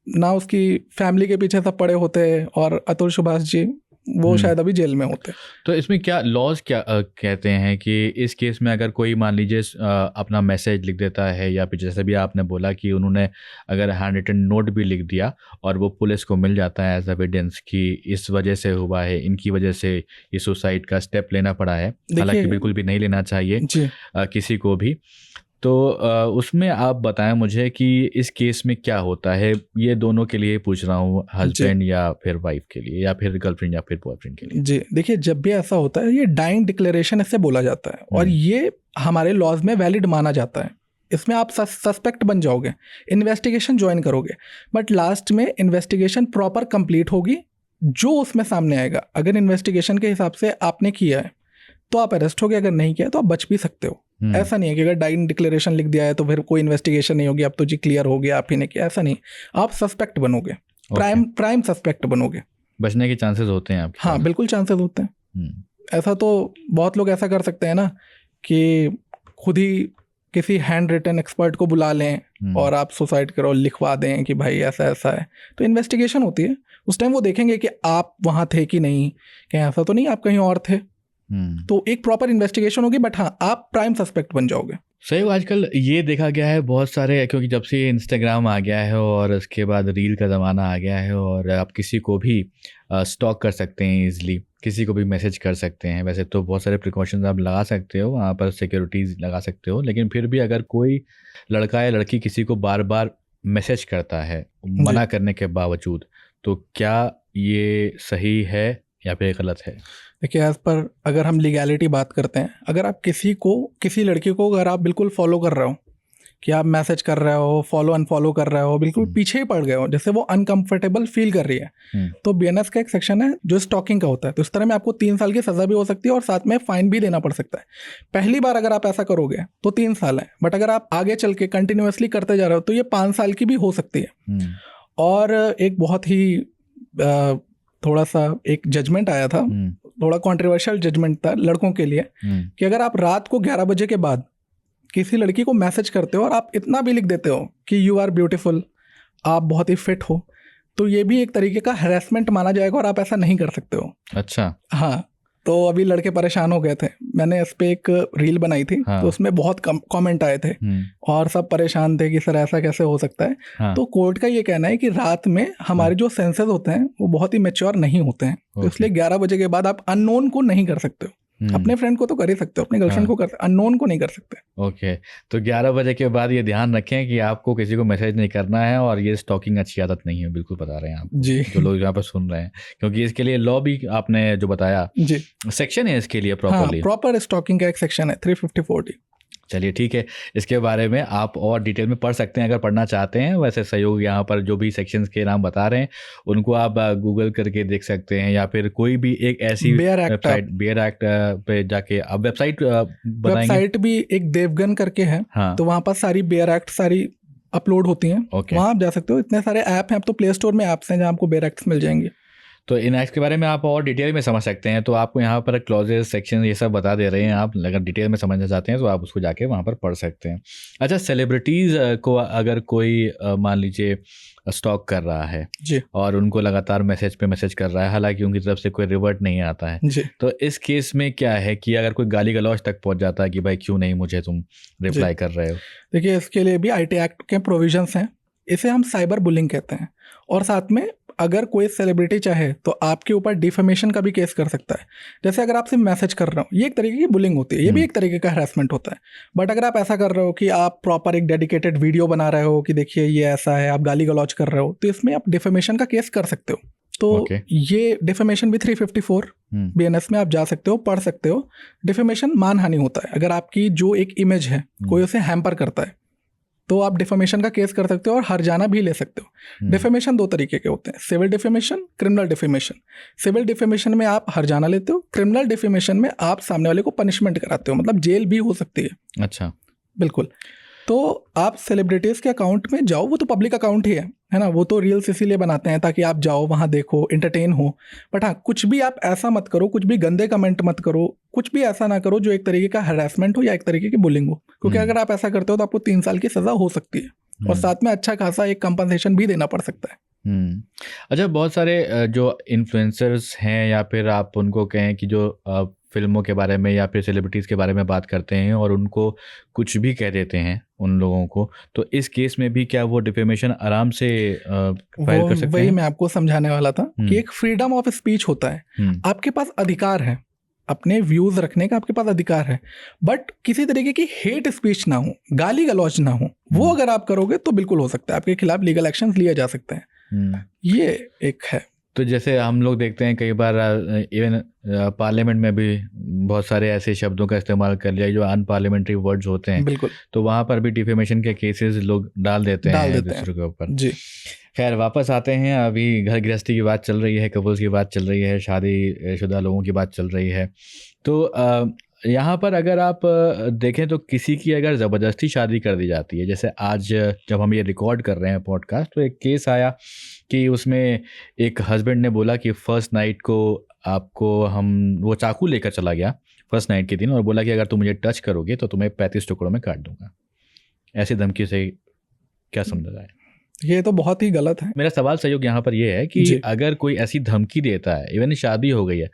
ना उसकी फैमिली के पीछे सब पड़े होते और अतुल सुभाष जी वो शायद अभी जेल में होते। तो इसमें क्या लॉज क्या कहते हैं कि इस केस में अगर कोई मान लीजिए अपना मैसेज लिख देता है, या फिर जैसे भी आपने बोला कि उन्होंने अगर हैंड रिटन नोट भी लिख दिया और वो पुलिस को मिल जाता है एज एविडेंस कि इस वजह से हुआ है, इनकी वजह से ये सुसाइड का स्टेप लेना पड़ा है, हालांकि बिल्कुल भी नहीं लेना चाहिए किसी को भी, तो उसमें आप बताएं मुझे कि इस केस में क्या होता है। ये दोनों के लिए पूछ रहा हूँ, हस्बैंड या फिर वाइफ के लिए, या फिर गर्लफ्रेंड या फिर बॉयफ्रेंड के लिए। जी देखिए, जब भी ऐसा होता है ये डाइंग डिक्लेरेशन इससे बोला जाता है और ये हमारे लॉज में वैलिड माना जाता है। इसमें आप सस्पेक्ट बन जाओगे, इन्वेस्टिगेशन ज्वाइन करोगे, बट लास्ट में इन्वेस्टिगेशन प्रॉपर कंप्लीट होगी, जो उसमें सामने आएगा। अगर इन्वेस्टिगेशन के हिसाब से आपने किया है तो आप अरेस्ट हो गए, अगर नहीं किया तो आप बच भी सकते हो। ऐसा नहीं है कि अगर डाइंग डिक्लेरेशन लिख दिया है तो फिर कोई इन्वेस्टिगेशन नहीं होगी, अब तो जी क्लियर हो गया, आप ही ने किया, ऐसा नहीं। आप सस्पेक्ट बनोगे, प्राइम सस्पेक्ट बनोगे, बचने के चांसेस होते हैं आपके। हाँ बिल्कुल चांसेस होते हैं। ऐसा तो बहुत लोग ऐसा कर सकते हैं ना कि खुद ही किसी हैंड रिटन एक्सपर्ट को बुला लें और आप सुसाइड करो, लिखवा दें कि भाई ऐसा ऐसा है। तो इन्वेस्टिगेशन होती है, उस टाइम वो देखेंगे कि आप वहाँ थे कि नहीं, कहीं ऐसा तो नहीं आप कहीं और थे। तो एक प्रॉपर इन्वेस्टिगेशन होगी, बट हाँ आप प्राइम सस्पेक्ट बन जाओगे। सही। आजकल ये देखा गया है बहुत सारे, क्योंकि जब से इंस्टाग्राम आ गया है और उसके बाद रील का ज़माना आ गया है, और आप किसी को भी स्टॉक कर सकते हैं ईजिली, किसी को भी मैसेज कर सकते हैं। वैसे तो बहुत सारे प्रिकॉशंस आप लगा सकते हो, वहाँ पर सिक्योरिटीज़ लगा सकते हो, लेकिन फिर भी अगर कोई लड़का या लड़की किसी को बार बार मैसेज करता है मना करने के बावजूद, तो क्या ये सही है या फिर गलत है? देखिए एज पर अगर हम लीगैलिटी बात करते हैं, अगर आप किसी लड़की को अगर आप बिल्कुल फॉलो कर रहे हो, कि आप मैसेज कर रहे हो, फॉलो अनफॉलो कर रहे हो, बिल्कुल पीछे ही पड़ गए हो, जैसे वो अनकंफर्टेबल फील कर रही है, तो बीएनएस का एक सेक्शन है जो स्टॉकिंग का होता है। तो इस तरह में आपको 3 साल की सज़ा भी हो सकती है और साथ में फाइन भी देना पड़ सकता है। पहली बार अगर आप ऐसा करोगे तो 3 साल है, बट अगर आप आगे चल के कंटिन्यूसली करते जा रहे हो तो ये 5 साल की भी हो सकती है। और एक बहुत ही थोड़ा सा एक जजमेंट आया था, थोड़ा कंट्रोवर्शियल जजमेंट था लड़कों के लिए, कि अगर आप रात को 11 बजे के बाद किसी लड़की को मैसेज करते हो और आप इतना भी लिख देते हो कि यू आर ब्यूटीफुल, आप बहुत ही फिट हो, तो ये भी एक तरीके का हैरेसमेंट माना जाएगा और आप ऐसा नहीं कर सकते हो। अच्छा। हाँ, तो अभी लड़के परेशान हो गए थे, मैंने इस पे एक रील बनाई थी। हाँ। तो उसमें बहुत कमेंट आए थे और सब परेशान थे कि सर ऐसा कैसे हो सकता है। हाँ। तो कोर्ट का ये कहना है कि रात में हमारे जो सेंसेस होते हैं वो बहुत ही मैच्योर नहीं होते हैं, तो इसलिए 11 बजे के बाद आप अननोन को नहीं कर सकते हो। अपने फ्रेंड को तो कर ही सकते हो, अपनी गर्लफ्रेंड को कर सकते, अननोन को नहीं कर सकते। ओके, तो 11 बजे के बाद ये ध्यान रखें कि आपको किसी को मैसेज नहीं करना है, और ये स्टॉकिंग अच्छी आदत नहीं है, बिल्कुल बता रहे हैं आप जी। जो लोग यहाँ पर सुन रहे हैं, क्योंकि इसके लिए लॉ भी आपने जो बताया जी, सेक्शन है इसके लिए हाँ, प्रॉपरली। प्रॉपर स्टॉकिंग का एक सेक्शन है 354D। चलिए ठीक है, इसके बारे में आप और डिटेल में पढ़ सकते हैं अगर पढ़ना चाहते हैं। वैसे सहयोग यहाँ पर जो भी सेक्शंस के नाम बता रहे हैं उनको आप गूगल करके देख सकते हैं, या फिर कोई भी एक ऐसी bare act, website, bare act पे जाके आप वेबसाइट बताएंगे। वेबसाइट भी एक देवगन करके है, हाँ, तो वहाँ पर सारी बेयर एक्ट सारी अपलोड होती हैं, वहाँ आप जा सकते हो। इतने सारे ऐप हैं, अब तो प्ले स्टोर में ऐप्स हैं जहाँ आपको बेयर एक्ट्स मिल जाएंगे। तो इन एक्ट्स के बारे में आप और डिटेल में समझ सकते हैं, तो आपको यहाँ पर क्लॉजेज, सेक्शन ये सब बता दे रहे हैं। आप अगर डिटेल में समझना चाहते हैं तो आप उसको जाके वहाँ पर पढ़ सकते हैं। अच्छा, सेलिब्रिटीज़ को अगर कोई मान लीजिए स्टॉक कर रहा है जी, और उनको लगातार मैसेज पे मैसेज कर रहा है, हालांकि उनकी तरफ से कोई रिवर्ट नहीं आता है, जी, तो इस केस में क्या है कि अगर कोई गाली गलौज तक पहुँच जाता है कि भाई क्यों नहीं मुझे तुम रिप्लाई कर रहे हो? देखिए इसके लिए भी आईटी एक्ट के प्रोविजंस हैं, इसे हम साइबर बुलिंग कहते हैं। और साथ में अगर कोई सेलिब्रिटी चाहे तो आपके ऊपर डिफेमेशन का भी केस कर सकता है। जैसे अगर आप सिर्फ मैसेज कर रहे हो, ये एक तरीके की बुलिंग होती है, ये भी एक तरीके का हरासमेंट होता है। बट अगर आप ऐसा कर रहे हो कि आप प्रॉपर एक डेडिकेटेड वीडियो बना रहे हो कि देखिए ये ऐसा है, आप गाली गलौज कर रहे हो, तो इसमें आप डिफेमेशन का केस कर सकते हो। तो ये डिफेमेशन भी 354 BNS में आप जा सकते हो, पढ़ सकते हो। डिफेमेशन मानहानि होता है, अगर आपकी जो एक इमेज है कोई उसे हैम्पर करता है तो आप डिफेमेशन का केस कर सकते हो और हर्जाना भी ले सकते हो। डिफेमेशन दो तरीके के होते हैं, civil defamation, criminal defamation. Civil defamation में आप हर्जाना लेते हो, क्रिमिनल डिफेमेशन में आप सामने वाले को पनिशमेंट कराते हो, मतलब जेल भी हो सकती है। अच्छा, बिल्कुल। तो आप सेलिब्रिटीज़ के अकाउंट में जाओ, वो तो पब्लिक अकाउंट ही है ना, वो तो रील्स इसीलिए बनाते हैं ताकि आप जाओ वहाँ देखो, एंटरटेन हो। बट हाँ, कुछ भी आप ऐसा मत करो, कुछ भी गंदे कमेंट मत करो, कुछ भी ऐसा ना करो जो एक तरीके का हरासमेंट हो या एक तरीके की बुलिंग हो, क्योंकि अगर आप ऐसा करते हो तो आपको 3 साल की सज़ा हो सकती है और साथ में अच्छा खासा एक कंपनसेशन भी देना पड़ सकता है। अच्छा, बहुत सारे जो इन्फ्लुएंसर्स हैं या फिर आप उनको कहें कि जो फिल्मों के बारे में या फिर सेलिब्रिटीज़ के बारे में बात करते हैं और उनको कुछ भी कह देते हैं उन लोगों को, तो इस केस में भी क्या वो डिफेमेशन आराम से फाइल कर सकते हैं? वही मैं आपको समझाने वाला था कि एक फ्रीडम ऑफ स्पीच होता है, आपके पास अधिकार है, अपने व्यूज रखने का आपके पास अधिकार है, बट किसी तरीके की हेट स्पीच ना हो, गाली गलौज ना हो, वो अगर आप करोगे तो बिल्कुल हो सकता है, आपके खिलाफ लीगल एक्शन लिए जा सकते हैं। ये एक है। तो जैसे हम लोग देखते हैं कई बार इवन पार्लियामेंट में भी बहुत सारे ऐसे शब्दों का इस्तेमाल कर लिया जो अनपार्लियामेंट्री वर्ड्स होते हैं, बिल्कुल, तो वहाँ पर भी डिफेमेशन के केसेस लोग डाल देते हैं दूसरों के ऊपर। जी, खैर, वापस आते हैं। अभी घर गृहस्थी की बात चल रही है, कपल्स की बात चल रही है, शादीशुदा लोगों की बात चल रही है। तो यहाँ पर अगर आप देखें तो किसी की अगर ज़बरदस्ती शादी कर दी जाती है, जैसे आज जब हम ये रिकॉर्ड कर रहे हैं पॉडकास्ट, तो एक केस आया कि उसमें एक हस्बैंड ने बोला कि फर्स्ट नाइट को वो चाकू लेकर चला गया फर्स्ट नाइट के दिन और बोला कि अगर तुम मुझे टच करोगे तो तुम्हें 35 टुकड़ों में काट दूंगा। ऐसी धमकी से क्या समझा जाए? ये तो बहुत ही गलत है। मेरा सवाल सहयोग यहाँ पर ये है कि अगर कोई ऐसी धमकी देता है, इवन शादी हो गई है,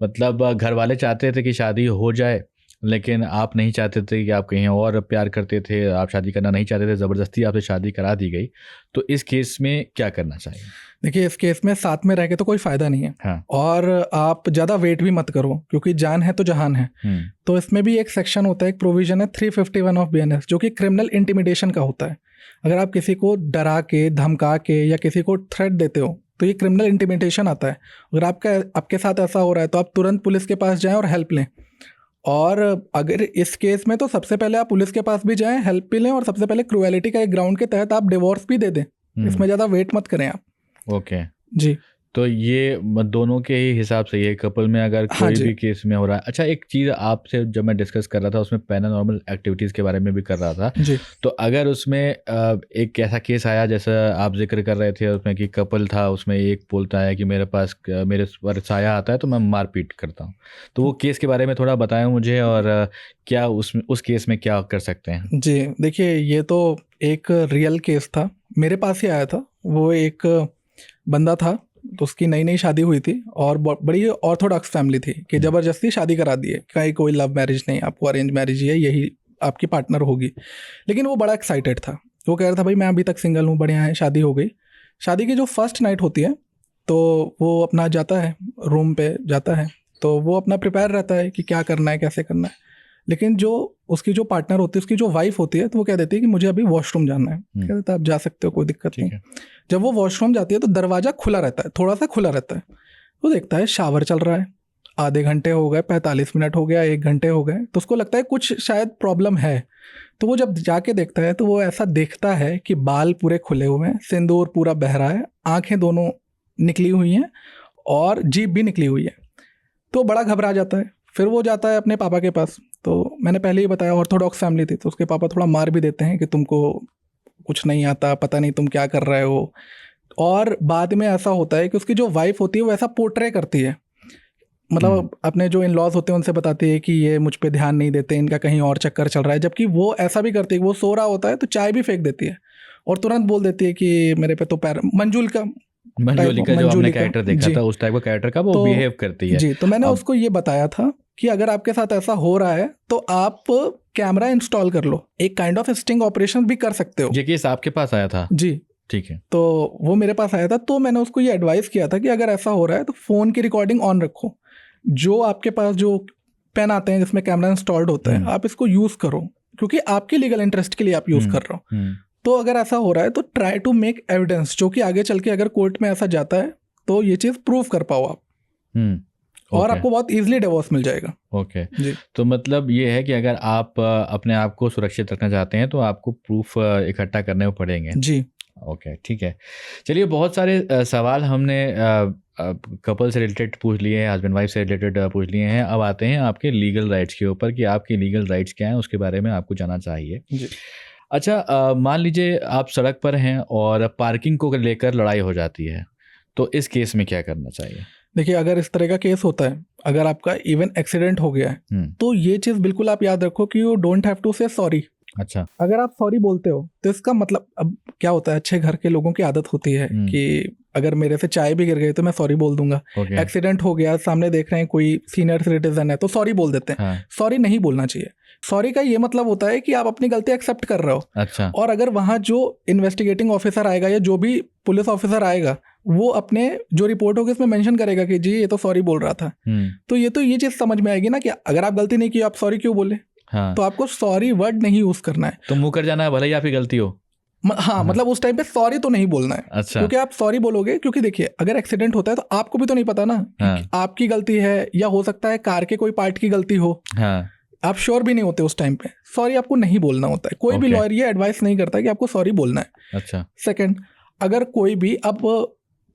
मतलब घर वाले चाहते थे कि शादी हो जाए लेकिन आप नहीं चाहते थे कि आप कहीं और प्यार करते थे, आप शादी करना नहीं चाहते थे, ज़बरदस्ती आपसे शादी करा दी गई, तो इस केस में क्या करना चाहिए? देखिए, इस केस में साथ में रह के तो कोई फ़ायदा नहीं है। हाँ। और आप ज़्यादा वेट भी मत करो, क्योंकि जान है तो जहान है। तो इसमें भी एक सेक्शन होता है, एक प्रोविजन है 351 ऑफ BNS, जो कि क्रिमिनल इंटिमिडेशन का होता है। अगर आप किसी को डरा के, धमका के या किसी को थ्रेट देते हो तो ये क्रिमिनल इंटिमिडेशन आता है। अगर आपके साथ ऐसा हो रहा है तो आप तुरंत पुलिस के पास जाएं और हेल्प लें। और अगर इस केस में तो सबसे पहले आप पुलिस के पास भी जाएं, हेल्प भी लें, और सबसे पहले क्रूएलिटी का एक ग्राउंड के तहत आप डिवोर्स भी दे दें। इसमें ज़्यादा वेट मत करें आप। ओके जी। तो ये दोनों के ही हिसाब से ये कपल में अगर कोई भी केस में हो रहा है। अच्छा, एक चीज़ आपसे जब मैं डिस्कस कर रहा था उसमें पैरानॉर्मल एक्टिविटीज़ के बारे में भी कर रहा था जी। तो अगर उसमें एक ऐसा केस आया जैसा आप जिक्र कर रहे थे उसमें कि कपल था, उसमें एक बोलता है कि मेरे पर साया आता है तो मैं मारपीट करता हूँ, तो वो केस के बारे में थोड़ा बताएं मुझे, और क्या उस केस में क्या कर सकते हैं? जी, देखिए, ये तो एक रियल केस था, मेरे पास ही आया था। वो एक बंदा था, तो उसकी नई शादी हुई थी और बड़ी ऑर्थोडॉक्स फैमिली थी कि ज़बरदस्ती शादी करा दी है, कहीं कोई लव मैरिज नहीं, आपको अरेंज मैरिज ही है, यही आपकी पार्टनर होगी। लेकिन वो बड़ा एक्साइटेड था, वो कह रहा था भाई मैं अभी तक सिंगल हूँ, बढ़िया है, शादी हो गई। शादी की जो फर्स्ट नाइट होती है तो वो अपना जाता है, रूम पे जाता है, तो वो अपना प्रिपेयर रहता है कि क्या करना है, कैसे करना है। लेकिन जो उसकी जो पार्टनर होती है, उसकी जो वाइफ होती है, तो वो कह देती है कि मुझे अभी वॉशरूम जाना है। कह देता है आप जा सकते हो, कोई दिक्कत नहीं। जब वो वॉशरूम जाती है तो दरवाज़ा खुला रहता है, थोड़ा सा खुला रहता है। वो देखता है शावर चल रहा है, आधे घंटे हो गए, 45 मिनट हो गया, 1 घंटे हो गए, तो उसको लगता है कुछ शायद प्रॉब्लम है। तो वो जब जाके देखता है तो वो ऐसा देखता है कि बाल पूरे खुले हुए हैं, सिंदूर पूरा बह रहा है, आंखें दोनों निकली हुई हैं और जीभ भी निकली हुई है। तो बड़ा घबरा जाता है। फिर वो जाता है अपने पापा के पास। तो मैंने पहले ही बताया ऑर्थोडॉक्स फैमिली थी, तो उसके पापा थोड़ा मार भी देते हैं कि तुमको कुछ नहीं आता, पता नहीं तुम क्या कर रहे हो। और बाद में ऐसा होता है कि उसकी जो वाइफ होती है वो ऐसा पोर्ट्रे करती है, मतलब अपने जो इन लॉज होते हैं उनसे बताती है कि ये मुझ पे ध्यान नहीं देते, इनका कहीं और चक्कर चल रहा है। जबकि वो ऐसा भी करती है कि वो सो रहा होता है तो चाय भी फेंक देती है और तुरंत बोल देती है कि मेरे पे तो पैर मंजुलिका जो आपने कैरेक्टर देखा था, उस टाइप का कैरेक्टर का वो बिहेव करती है। जी, तो मैंने उसको ये बताया था कि अगर आपके साथ ऐसा हो रहा है तो आप कैमरा इंस्टॉल कर लो, एक काइंड ऑफ स्टिंग ऑपरेशन भी कर सकते हो। ये केस आपके पास आया था? जी, ठीक है। तो वो मेरे पास आया था, तो मैंने उसको ये एडवाइस किया था कि अगर ऐसा हो रहा है तो फ़ोन की रिकॉर्डिंग ऑन रखो। जो आपके पास जो पेन आते हैं जिसमें कैमरा इंस्टॉल्ड होता है, आप इसको यूज़ करो, क्योंकि आपके लीगल इंटरेस्ट के लिए आप यूज़ कर रहे हो। तो अगर ऐसा हो रहा है तो ट्राई टू मेक एविडेंस, जो कि आगे चल के अगर कोर्ट में ऐसा जाता है तो ये चीज़ प्रूव कर पाओ आप। और आपको बहुत इजीली डिवोर्स मिल जाएगा। ओके जी। तो मतलब ये है कि अगर आप अपने आप को सुरक्षित रखना चाहते हैं तो आपको प्रूफ इकट्ठा करने पड़ेंगे। जी, ओके, ठीक है। चलिए, बहुत सारे सवाल हमने कपल से रिलेटेड पूछ लिए हैं, हस्बैंड वाइफ से रिलेटेड पूछ लिए हैं। अब आते हैं आपके लीगल राइट्स के ऊपर कि आपके लीगल राइट्स क्या हैं, उसके बारे में आपको जानना चाहिए जी। अच्छा, मान लीजिए आप सड़क पर हैं और पार्किंग को लेकर लड़ाई हो जाती है, तो इस केस में क्या करना चाहिए? देखिए, अगर इस तरह का केस होता है, अगर आपका इवन एक्सीडेंट हो गया है, तो ये चीज़ बिल्कुल आप याद रखो कि यू डोंट हैव टू से सॉरी। अच्छा, अगर आप सॉरी बोलते हो तो इसका मतलब, अब क्या होता है, अच्छे घर के लोगों की आदत होती है कि अगर मेरे से चाय भी गिर गई तो मैं सॉरी बोल दूंगा। एक्सीडेंट हो गया, सामने देख रहे हैं कोई सीनियर सिटीजन है तो सॉरी बोल देते हैं। सॉरी नहीं बोलना चाहिए। सॉरी का ये मतलब होता है कि आप अपनी गलती एक्सेप्ट कर रहे हो। अच्छा। और अगर वहाँ जो इन्वेस्टिगेटिंग ऑफिसर आएगा या जो भी पुलिस ऑफिसर आएगा, वो अपने जो रिपोर्ट होगी उसमें मेंशन करेगा कि जी ये तो सॉरी बोल रहा था, तो ये चीज़ समझ में आएगी ना कि अगर आप गलती नहीं की, आप सॉरी क्यों बोले। तो आपको सॉरी वर्ड नहीं यूज करना है। तो मुंह कर जाना है, भले ही आपकी गलती हो। हाँ, मतलब उस टाइम पे सॉरी तो नहीं बोलना है। अच्छा। क्योंकि आप सॉरी बोलोगे, क्योंकि देखिए अगर एक्सीडेंट होता है तो आपको भी तो नहीं पता ना कि आपकी गलती है, या हो सकता है कार के कोई पार्ट की गलती हो। आप श्योर भी नहीं होते उस टाइम पे। सॉरी आपको नहीं बोलना होता है। कोई भी लॉयर ये एडवाइस नहीं करता कि आपको सॉरी बोलना है। अच्छा। सेकंड, अगर कोई भी अब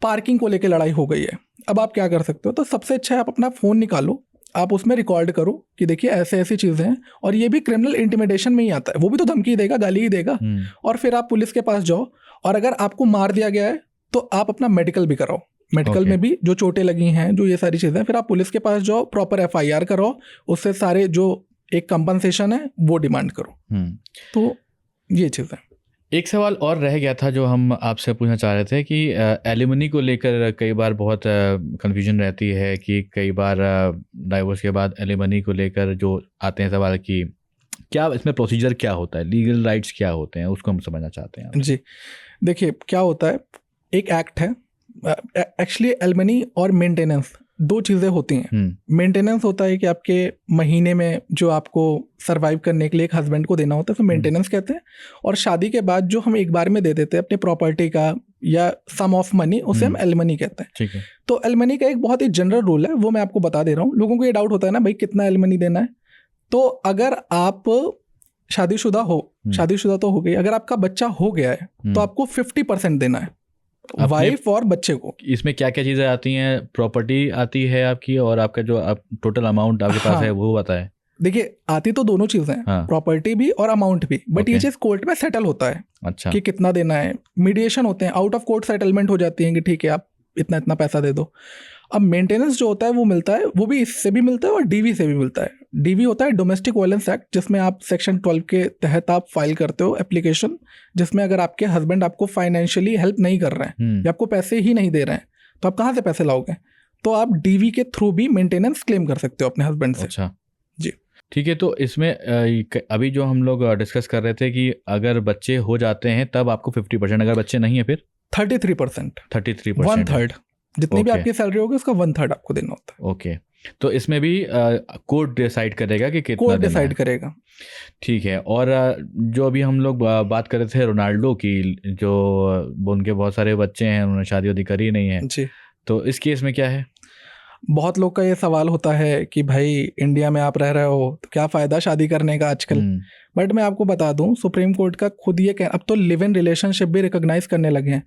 पार्किंग को लेकर लड़ाई हो गई है, अब आप क्या कर सकते हो, तो सबसे अच्छा है आप अपना फ़ोन निकालो, आप उसमें रिकॉर्ड करो कि देखिए ऐसे ऐसी चीज़ें हैं। और ये भी क्रिमिनल इंटिमिडेशन में ही आता है, वो भी तो धमकी देगा, गाली ही देगा। और फिर आप पुलिस के पास जाओ, और अगर आपको मार दिया गया है तो आप अपना मेडिकल भी कराओ। मेडिकल में भी जो चोटें लगी हैं, जो ये सारी चीज़ें, फिर आप पुलिस के पास जाओ, प्रॉपर FIR कराओ, उससे सारे जो एक कंपनसेशन है वो डिमांड करो। तो ये चीज़ है। एक सवाल और रह गया था जो हम आपसे पूछना चाह रहे थे कि एलिमनी को लेकर कई बार बहुत कंफ्यूजन रहती है कि कई बार डाइवोर्स के बाद एलिमनी को लेकर जो आते हैं सवाल कि क्या इसमें प्रोसीजर क्या होता है, लीगल राइट्स क्या होते हैं, उसको हम समझना चाहते हैं। जी, देखिए क्या होता है, एक एक्ट है एक्चुअली, एलिमनी और मेंटेनेंस दो चीज़ें होती हैं। मेंटेनेंस होता है कि आपके महीने में जो आपको सरवाइव करने के लिए एक हस्बैंड को देना होता है, तो मेंटेनेंस कहते हैं। और शादी के बाद जो हम एक बार में दे देते हैं अपने प्रॉपर्टी का या सम ऑफ मनी, उसे हम एलिमनी कहते हैं। ठीक है। तो एलिमनी का एक बहुत ही जनरल रूल है, वो मैं आपको बता दे रहा हूँ। लोगों को ये डाउट होता है ना भाई कितना एलिमनी देना है। तो अगर आप शादीशुदा हो, शादीशुदा तो हो गई, अगर आपका बच्चा हो गया है तो आपको 50% देना है, वाइफ और बच्चे को। इसमें क्या क्या चीजें आती हैं? प्रॉपर्टी आती है आपकी, और आपका जो टोटल अमाउंट आपके पास है वो बताए। देखिए, आती तो दोनों चीजें हैं, प्रॉपर्टी भी और अमाउंट भी, बट ये चीज कोर्ट में सेटल होता है। अच्छा। कि कितना देना है। मीडिएशन होते हैं, आउट ऑफ कोर्ट सेटलमेंट हो जाती है कि ठीक है आप इतना इतना पैसा दे दो। अब मेंटेनेंस जो होता है वो मिलता है, वो भी इससे भी मिलता है और DV से भी मिलता है। DV होता है डोमेस्टिक वायलेंस एक्ट, जिसमें आप सेक्शन 12 के तहत आप फाइल करते हो एप्लीकेशन, जिसमें अगर आपके हस्बैंड आपको फाइनेंशियली हेल्प नहीं कर रहे हैं या आपको पैसे ही नहीं दे रहे हैं, तो आप कहाँ से पैसे लाओगे? तो आप DV के थ्रू भी मेंटेनेंस क्लेम कर सकते हो अपने हस्बैंड से। अच्छा जी, ठीक है। तो इसमें अभी जो हम लोग डिस्कस कर रहे थे कि अगर बच्चे हो जाते हैं तब आपको 50%, अगर बच्चे नहीं है फिर 33%, 33%, 1/3 जितनी भी आपकी सैलरी होगी उसका 1/3 आपको देना होता है। ओके। तो इसमें भी कोर्ट डिसाइड करेगा कि कितना कोर्ट देना डिसाइड है। करेगा। ठीक है। और जो अभी हम लोग बात कर रहे थे रोनाल्डो की, जो उनके बहुत सारे बच्चे हैं, उन्होंने शादी वादी करी नहीं है, जी, तो इस केस में क्या है? बहुत लोग का ये सवाल होता है कि भाई इंडिया में आप रह रहे हो तो क्या फ़ायदा शादी करने का आजकल। बट मैं आपको बता दूं, सुप्रीम कोर्ट का खुद ये अब तो लिव इन रिलेशनशिप भी रिकॉग्नाइज करने लगे हैं।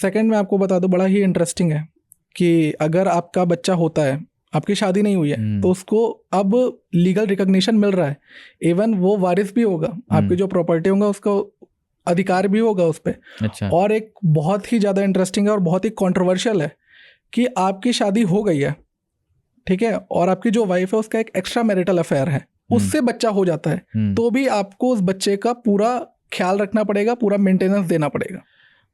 सेकंड में आपको बता दूं, बड़ा ही इंटरेस्टिंग है कि अगर आपका बच्चा होता है, आपकी शादी नहीं हुई है, तो उसको अब लीगल रिकॉग्निशन मिल रहा है। इवन वो वारिस भी होगा, आपकी जो प्रॉपर्टी होगा उसको अधिकार भी होगा उस पर। अच्छा। और एक बहुत ही ज़्यादा इंटरेस्टिंग है और बहुत ही कॉन्ट्रोवर्शियल है कि आपकी शादी हो गई है, ठीक है, और आपकी जो वाइफ है उसका एक एक्स्ट्रा मैरिटल अफेयर है, उससे बच्चा हो जाता है, तो भी आपको उस बच्चे का पूरा ख्याल रखना पड़ेगा, पूरा मेंटेनेंस देना पड़ेगा।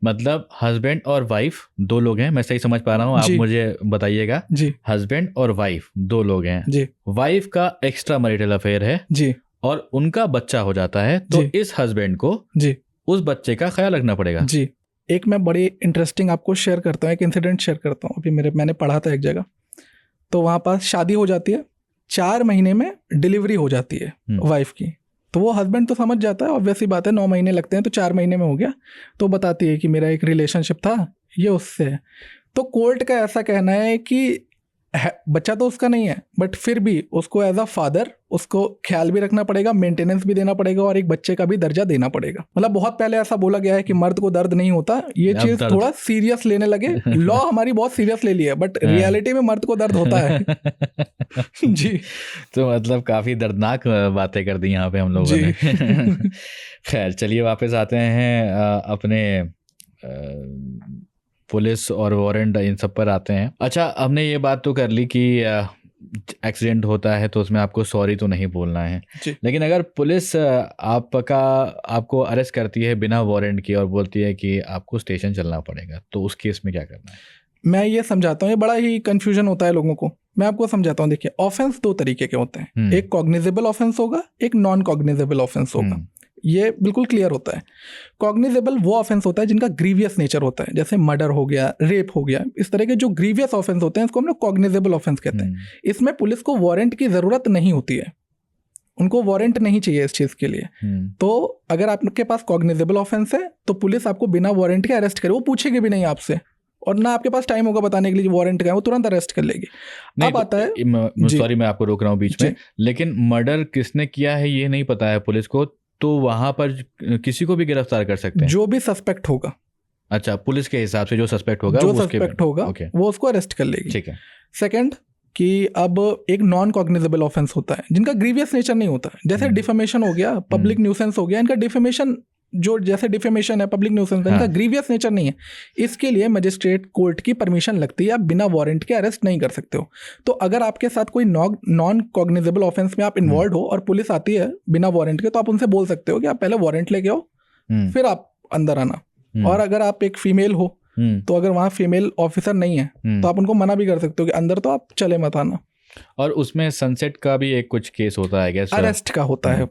मतलब हस्बैंड और वाइफ दो लोग हैं, मैं सही समझ पा रहा हूँ? आप मुझे बताइएगा। जी, हस्बैंड और वाइफ दो लोग हैं जी, वाइफ का एक्स्ट्रा मैरिटल अफेयर है जी, और उनका बच्चा हो जाता है, तो इस हस्बैंड को जी उस बच्चे का ख्याल रखना पड़ेगा। जी। एक मैं बड़ी इंटरेस्टिंग आपको शेयर करता हूँ, एक इंसिडेंट शेयर करता हूँ। अभी मैंने पढ़ा था एक जगह, तो वहाँ पास शादी हो जाती है, 4 महीने में डिलीवरी हो जाती है वाइफ की। तो वो हस्बैंड तो समझ जाता है, ऑब्वियस ही बात है, 9 महीने लगते हैं, तो 4 महीने में हो गया। तो बताती है कि मेरा एक रिलेशनशिप था, ये उससे है। तो कोर्ट का ऐसा कहना है कि बच्चा तो उसका नहीं है, बट फिर भी उसको एज अ फादर उसको ख्याल भी रखना पड़ेगा, मेंटेनेंस भी देना पड़ेगा और एक बच्चे का भी दर्जा देना पड़ेगा। मतलब बहुत पहले ऐसा बोला गया है कि मर्द को दर्द नहीं होता, ये चीज थोड़ा सीरियस लेने लगे। लॉ हमारी बहुत सीरियस ले लिया है, बट रियलिटी में मर्द को दर्द होता है। जी, तो मतलब काफी दर्दनाक बातें कर दी यहाँ पे हम लोगों ने। खैर चलिए वापस आते हैं अपने पुलिस और वारंट इन सब पर आते हैं। अच्छा, हमने ये बात तो कर ली कि एक्सीडेंट होता है तो उसमें आपको सॉरी तो नहीं बोलना है, लेकिन अगर पुलिस आपको अरेस्ट करती है बिना वारंट के और बोलती है कि आपको स्टेशन चलना पड़ेगा, तो उस केस में क्या करना है? मैं ये समझाता हूँ, ये बड़ा ही कंफ्यूजन होता है लोगों को। मैं आपको समझाता हूँ। देखिए, ऑफेंस 2 तरीके के होते हैं, एक कॉग्निजेबल ऑफेंस होगा, एक नॉन कॉग्निजेबल ऑफेंस होगा। ये बिल्कुल क्लियर होता है। कॉग्निजेबल वो ऑफेंस होता है जिनका ग्रीवियस नेचर होता है, जैसे मर्डर हो गया, रेप हो गया, इस तरह के जो ग्रीवियस ऑफेंस होते हैं इसको हम लोग कॉग्निजेबल ऑफेंस कहते हैं। इसमें पुलिस को वारंट की जरूरत नहीं होती है, उनको वारंट नहीं चाहिए इस चीज के लिए। तो अगर आपके पास कॉग्निजेबल ऑफेंस है तो पुलिस आपको बिना वारंट के अरेस्ट करे, वो पूछेगी भी नहीं आपसे, और ना आपके पास टाइम होगा बताने के लिए वारंट का है, वो तुरंत अरेस्ट कर लेगी। अब आता है, सॉरी मैं आपको रोक रहा हूँ बीच में, लेकिन मर्डर किसने किया है ये नहीं पता है पुलिस को, तो वहां पर किसी को भी गिरफ्तार कर सकते हैं, जो भी सस्पेक्ट होगा। अच्छा, पुलिस के हिसाब से जो सस्पेक्ट होगा, वो उसको अरेस्ट कर लेगी। ठीक है। सेकंड कि अब एक नॉन कॉग्निजेबल ऑफेंस होता है जिनका ग्रीवियस नेचर नहीं होता, जैसे डिफेमेशन हो गया, पब्लिक न्यूसेंस हो गया। इनका डिफेमेशन जो जैसे डिफेमेशन है, पब्लिक न्यूसेंस, इनका ग्रीवियस नेचर नहीं है। इसके लिए मजिस्ट्रेट कोर्ट की परमिशन लगती है, आप बिना वारंट के अरेस्ट नहीं कर सकते हो। तो अगर आपके साथ कोई नॉन कॉग्निजेबल ऑफेंस में आप इन्वॉल्व हो और पुलिस आती है बिना वारंट के, तो आप उनसे बोल सकते हो कि आप पहले वारंट लेके आओ, फिर आप अंदर आना। और अगर आप एक फीमेल हो तो अगर वहाँ फीमेल ऑफिसर नहीं है तो आप उनको मना भी कर सकते हो कि अंदर तो आप चले मत आना। और उसमें सनसेट का भी एक कुछ केस होता है, अरेस्ट का होता है।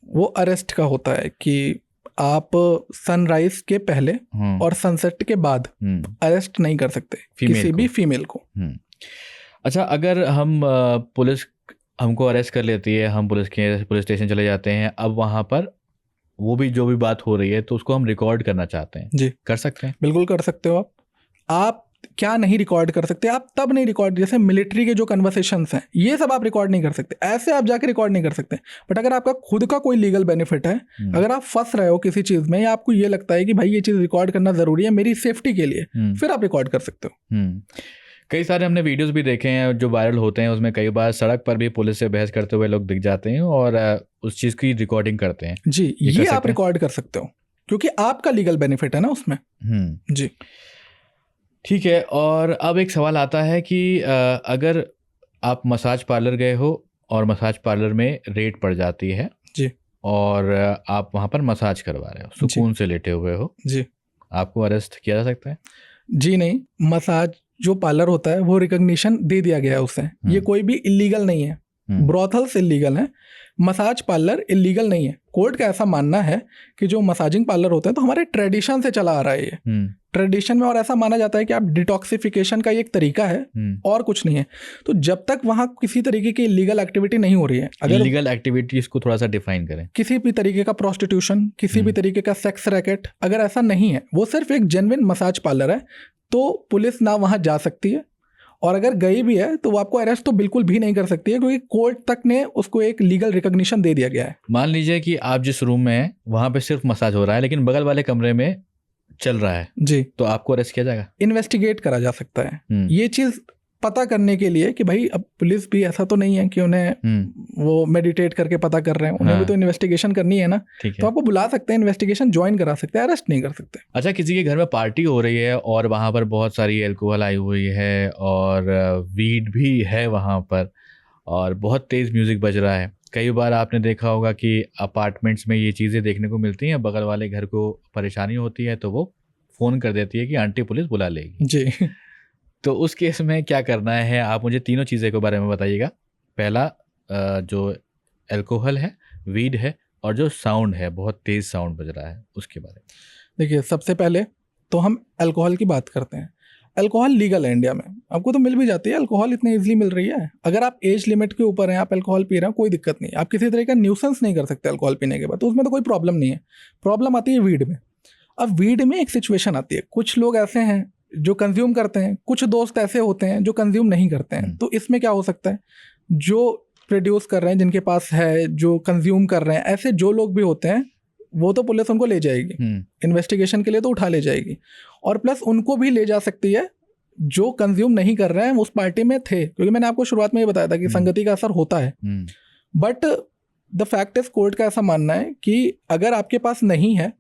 वो अरेस्ट का होता है कि आप सनराइज के पहले और सनसेट के बाद अरेस्ट नहीं कर सकते किसी भी फीमेल को। अच्छा, अगर हम पुलिस हमको अरेस्ट कर लेती है, हम पुलिस स्टेशन चले जाते हैं, अब वहाँ पर वो भी जो भी बात हो रही है तो उसको हम रिकॉर्ड करना चाहते हैं, जी कर सकते हैं? बिल्कुल कर सकते हो। आप क्या नहीं रिकॉर्ड कर सकते, आप तब नहीं रिकॉर्ड, जैसे मिलिट्री के जो कन्वर्सेशंस हैं ये सब आप रिकॉर्ड नहीं कर सकते, ऐसे आप जाके रिकॉर्ड नहीं कर सकते। बट अगर आपका खुद का कोई लीगल बेनिफिट है, अगर आप फंस रहे हो किसी चीज में या आपको ये लगता है कि भाई ये चीज रिकॉर्ड करना जरूरी है मेरी सेफ्टी के लिए, फिर आप रिकॉर्ड कर सकते हो। कई सारे हमने वीडियोस भी देखे हैं जो वायरल होते हैं, उसमें कई बार सड़क पर भी पुलिस से बहस करते हुए लोग दिख जाते हैं और उस चीज की रिकॉर्डिंग करते हैं। जी, ये आप रिकॉर्ड कर सकते हो क्योंकि आपका लीगल बेनिफिट है ना उसमें। जी ठीक है। और अब एक सवाल आता है कि अगर आप मसाज पार्लर गए हो और मसाज पार्लर में रेट पड़ जाती है जी, और आप वहाँ पर मसाज करवा रहे हो, सुकून से लेटे हुए हो जी, आपको अरेस्ट किया जा सकता है? जी नहीं, मसाज जो पार्लर होता है वो रिकॉग्निशन दे दिया गया है उसे, ये कोई भी इलीगल नहीं है। ब्रॉथल्स इलीगल है, मसाज पार्लर इलीगल नहीं है। कोर्ट का ऐसा मानना है कि जो मसाजिंग पार्लर होता है तो हमारे ट्रेडिशन से चला आ रहा है ये, ट्रेडिशन में और ऐसा माना जाता है कि आप डिटॉक्सिफिकेशन का ये एक तरीका है और कुछ नहीं है। तो जब तक वहाँ किसी तरीके की लीगल एक्टिविटी नहीं हो रही है, अगर लीगल एक्टिविटीज को थोड़ा सा डिफाइन करें, किसी भी तरीके का प्रोस्टिट्यूशन, किसी भी तरीके का सेक्स रैकेट, अगर ऐसा नहीं है, वो सिर्फ एक जेन्युइन मसाज पार्लर है, तो पुलिस ना वहाँ जा सकती है, और अगर गई भी है तो वो आपको अरेस्ट तो बिल्कुल भी नहीं कर सकती है, क्योंकि कोर्ट तक ने उसको एक लीगल रिकॉग्निशन दे दिया गया है। मान लीजिए कि आप जिस रूम में हैं वहाँ पे सिर्फ मसाज हो रहा है, लेकिन बगल वाले कमरे में चल रहा है जी, तो आपको अरेस्ट किया जाएगा? इन्वेस्टिगेट करा जा सकता है ये चीज़ पता करने के लिए कि भाई अब पुलिस भी ऐसा तो नहीं है कि उन्हें वो मेडिटेट करके पता कर रहे हैं, उन्हें भी तो इन्वेस्टिगेशन करनी है ना। तो आपको बुला सकते हैं, इन्वेस्टिगेशन ज्वाइन करा सकते हैं, अरेस्ट नहीं कर सकते। अच्छा, किसी के घर में पार्टी हो रही है और वहाँ पर बहुत सारी अल्कोहल आई हुई है और वीड भी है वहाँ पर और बहुत तेज़ म्यूज़िक बज रहा है। कई बार आपने देखा होगा कि अपार्टमेंट्स में ये चीज़ें देखने को मिलती हैं, बगल वाले घर को परेशानी होती है तो वो फ़ोन कर देती है कि आंटी पुलिस बुला लेगी जी। तो उस केस में क्या करना है? आप मुझे तीनों चीज़ें के बारे में बताइएगा। पहला जो अल्कोहल है, वीड है और जो साउंड है, बहुत तेज़ साउंड बज रहा है, उसके बारे में। देखिए, सबसे पहले तो हम अल्कोहल की बात करते हैं। अल्कोहल लीगल है इंडिया में, आपको तो मिल भी जाती है, अल्कोहल इतनी ईजिली मिल रही है। अगर आप एज लिमिट के ऊपर हैं, आप अल्कोहल पी रहे हैं, कोई दिक्कत नहीं, आप किसी तरह का न्यूसेंस नहीं कर सकते अल्कोहल पीने के बाद, तो उसमें तो कोई प्रॉब्लम नहीं है। प्रॉब्लम आती है वीड में। अब वीड में एक सिचुएशन आती है, कुछ लोग ऐसे हैं जो कंज्यूम करते हैं, कुछ दोस्त ऐसे होते हैं जो कंज्यूम नहीं करते हैं। तो इसमें क्या हो सकता है, जो प्रोड्यूस कर रहे हैं, जिनके पास है, जो कंज्यूम कर रहे हैं, ऐसे जो लोग भी होते हैं, वो तो पुलिस उनको ले जाएगी, इन्वेस्टिगेशन के लिए तो उठा ले जाएगी, और प्लस उनको भी ले जा सकती है जो कंज्यूम नहीं कर रहे हैं, उस पार्टी में थे, क्योंकि मैंने आपको शुरुआत में ये बताया था कि संगति का असर होता है। But the fact is, court का ऐसा मानना है कि अगर आपके पास नहीं है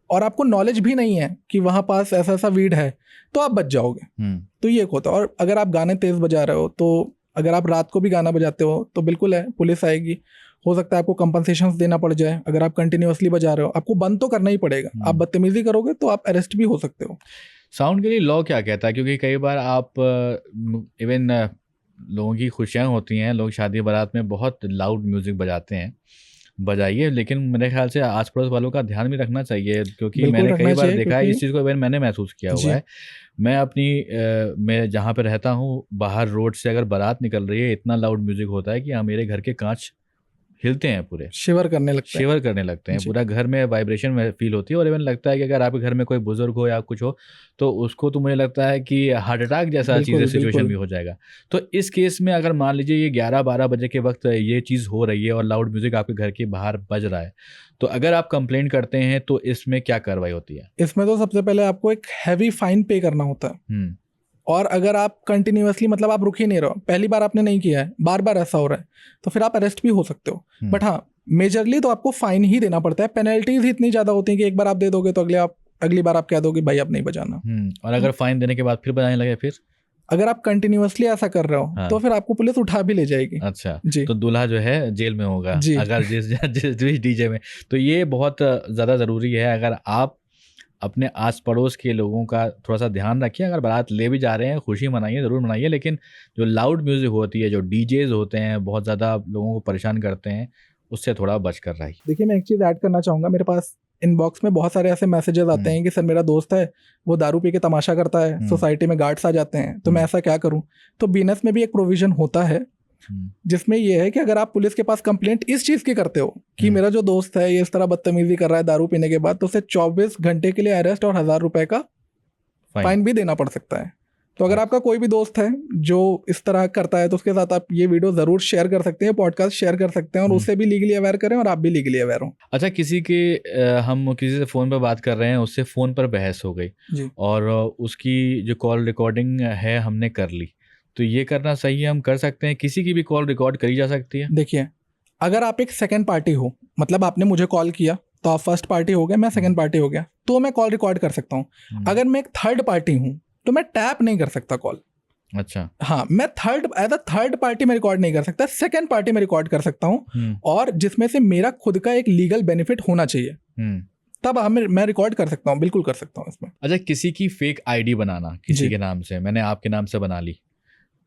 और आपको नॉलेज भी नहीं है कि वहाँ पास ऐसा ऐसा वीड है, तो आप बच जाओगे। तो ये होता है। और अगर आप गाने तेज बजा रहे हो, तो अगर आप रात को भी गाना बजाते हो तो बिल्कुल है, पुलिस आएगी, हो सकता है आपको कंपनसेशंस देना पड़ जाए। अगर आप कंटिन्यूअसली बजा रहे हो, आपको बंद तो करना ही पड़ेगा, आप बदतमीजी करोगे तो आप अरेस्ट भी हो सकते हो। साउंड के लिए लॉ क्या कहता है? क्योंकि कई बार आप इवन लोगों की खुशियाँ होती हैं, लोग शादी बारात में बहुत लाउड म्यूज़िक बजाते हैं, बजाइए, लेकिन मेरे ख्याल से आस पड़ोस वालों का ध्यान भी रखना चाहिए, क्योंकि मैंने कई बार देखा है इस चीज़ को, इवन मैंने महसूस किया हुआ है। मैं अपनी मैं जहाँ पे रहता हूँ, बाहर रोड से अगर बारात निकल रही है, इतना लाउड म्यूज़िक होता है कि मेरे घर के कांच हिलते हैं, पूरे शिवर करने लगते हैं, पूरा घर में वाइब्रेशन में फील होती है। और इवन लगता है कि अगर आपके घर में कोई बुजुर्ग हो या कुछ हो तो उसको तो मुझे लगता है कि हार्ट अटैक जैसा चीज़ें सिचुएशन भी हो जाएगा। तो इस केस में अगर मान लीजिए ये 11-12 बजे के वक्त ये चीज़ हो रही है और लाउड म्यूजिक आपके घर के बाहर बज रहा है, तो अगर आप कंप्लेंट करते हैं तो इसमें क्या कार्रवाई होती है? इसमें तो सबसे पहले आपको एक हैवी फाइन पे करना होता है। और अगर आप कंटिन्यूअसली, मतलब आप रुक ही नहीं रहो, पहली बार आपने नहीं किया है, बार बार ऐसा हो रहा है, तो फिर आप अरेस्ट भी हो सकते हो। बट हाँ, मेजरली तो आपको फाइन ही देना पड़ता है। पेनल्टीज ही इतनी ज़्यादा होती हैं कि एक बार आप दे दोगे तो अगली बार आप कह दोगे भाई आप नहीं बजाना। और अगर फाइन देने के बाद फिर बजाने लगे, फिर अगर आप कंटिन्यूअसली ऐसा कर रहे हो तो फिर आपको पुलिस उठा भी ले जाएगी। अच्छा जी। तो दूल्हा जो है जेल में होगा अगर जिस डीजे में। तो ये बहुत ज़्यादा ज़रूरी है। अगर आप अपने आस पड़ोस के लोगों का थोड़ा सा ध्यान रखिए, अगर बारात ले भी जा रहे हैं, खुशी मनाइए, ज़रूर मनाइए, लेकिन जो लाउड म्यूज़िक होती है, जो डीजेज होते हैं, बहुत ज़्यादा लोगों को परेशान करते हैं, उससे थोड़ा बच कर रहिए। देखिए, मैं एक चीज़ ऐड करना चाहूँगा, मेरे पास इनबॉक्स में बहुत सारे ऐसे मैसेजेस आते हैं कि सर मेरा दोस्त है, वो दारू पी के तमाशा करता है, सोसाइटी में गार्ड्स आ जाते हैं, तो मैं ऐसा क्या करूँ। तो बीएनएस में भी एक प्रोविज़न होता है जिसमें ये है कि अगर आप पुलिस के पास कंप्लेंट इस चीज़ की करते हो कि मेरा जो दोस्त है ये इस तरह बदतमीजी कर रहा है दारू पीने के बाद, तो उसे 24 घंटे के लिए अरेस्ट और 1000 रुपए का फाइन भी देना पड़ सकता है। तो अगर आपका कोई भी दोस्त है जो इस तरह करता है तो उसके साथ आप ये वीडियो ज़रूर शेयर कर सकते हैं, पॉडकास्ट शेयर कर सकते हैं, और उससे भी लीगली अवेयर करें और आप भी लीगली अवेयर हो। अच्छा, हम किसी से फ़ोन पर बात कर रहे हैं, उससे फ़ोन पर बहस हो गई और उसकी जो कॉल रिकॉर्डिंग है हमने कर ली, तो ये करना सही है? हम कर सकते हैं, किसी की भी कॉल रिकॉर्ड करी जा सकती है? देखिए, अगर आप एक सेकंड पार्टी हो, मतलब आपने मुझे कॉल किया तो आप फर्स्ट पार्टी हो गए, मैं सेकंड पार्टी हो गया, तो मैं कॉल रिकॉर्ड कर सकता हूँ। अगर मैं एक थर्ड पार्टी हूँ तो मैं टैप नहीं कर सकता कॉल। अच्छा। हाँ, मैं एज अ थर्ड पार्टी में रिकॉर्ड नहीं कर सकता, सेकंड पार्टी में रिकॉर्ड कर सकता हूँ, और जिसमें से मेरा खुद का एक लीगल बेनिफिट होना चाहिए, तब मैं रिकॉर्ड कर सकता हूँ, बिल्कुल कर सकता हूँ इसमें। अच्छा, किसी की फेक आईडी बनाना किसी के नाम से, मैंने आपके नाम से बना ली,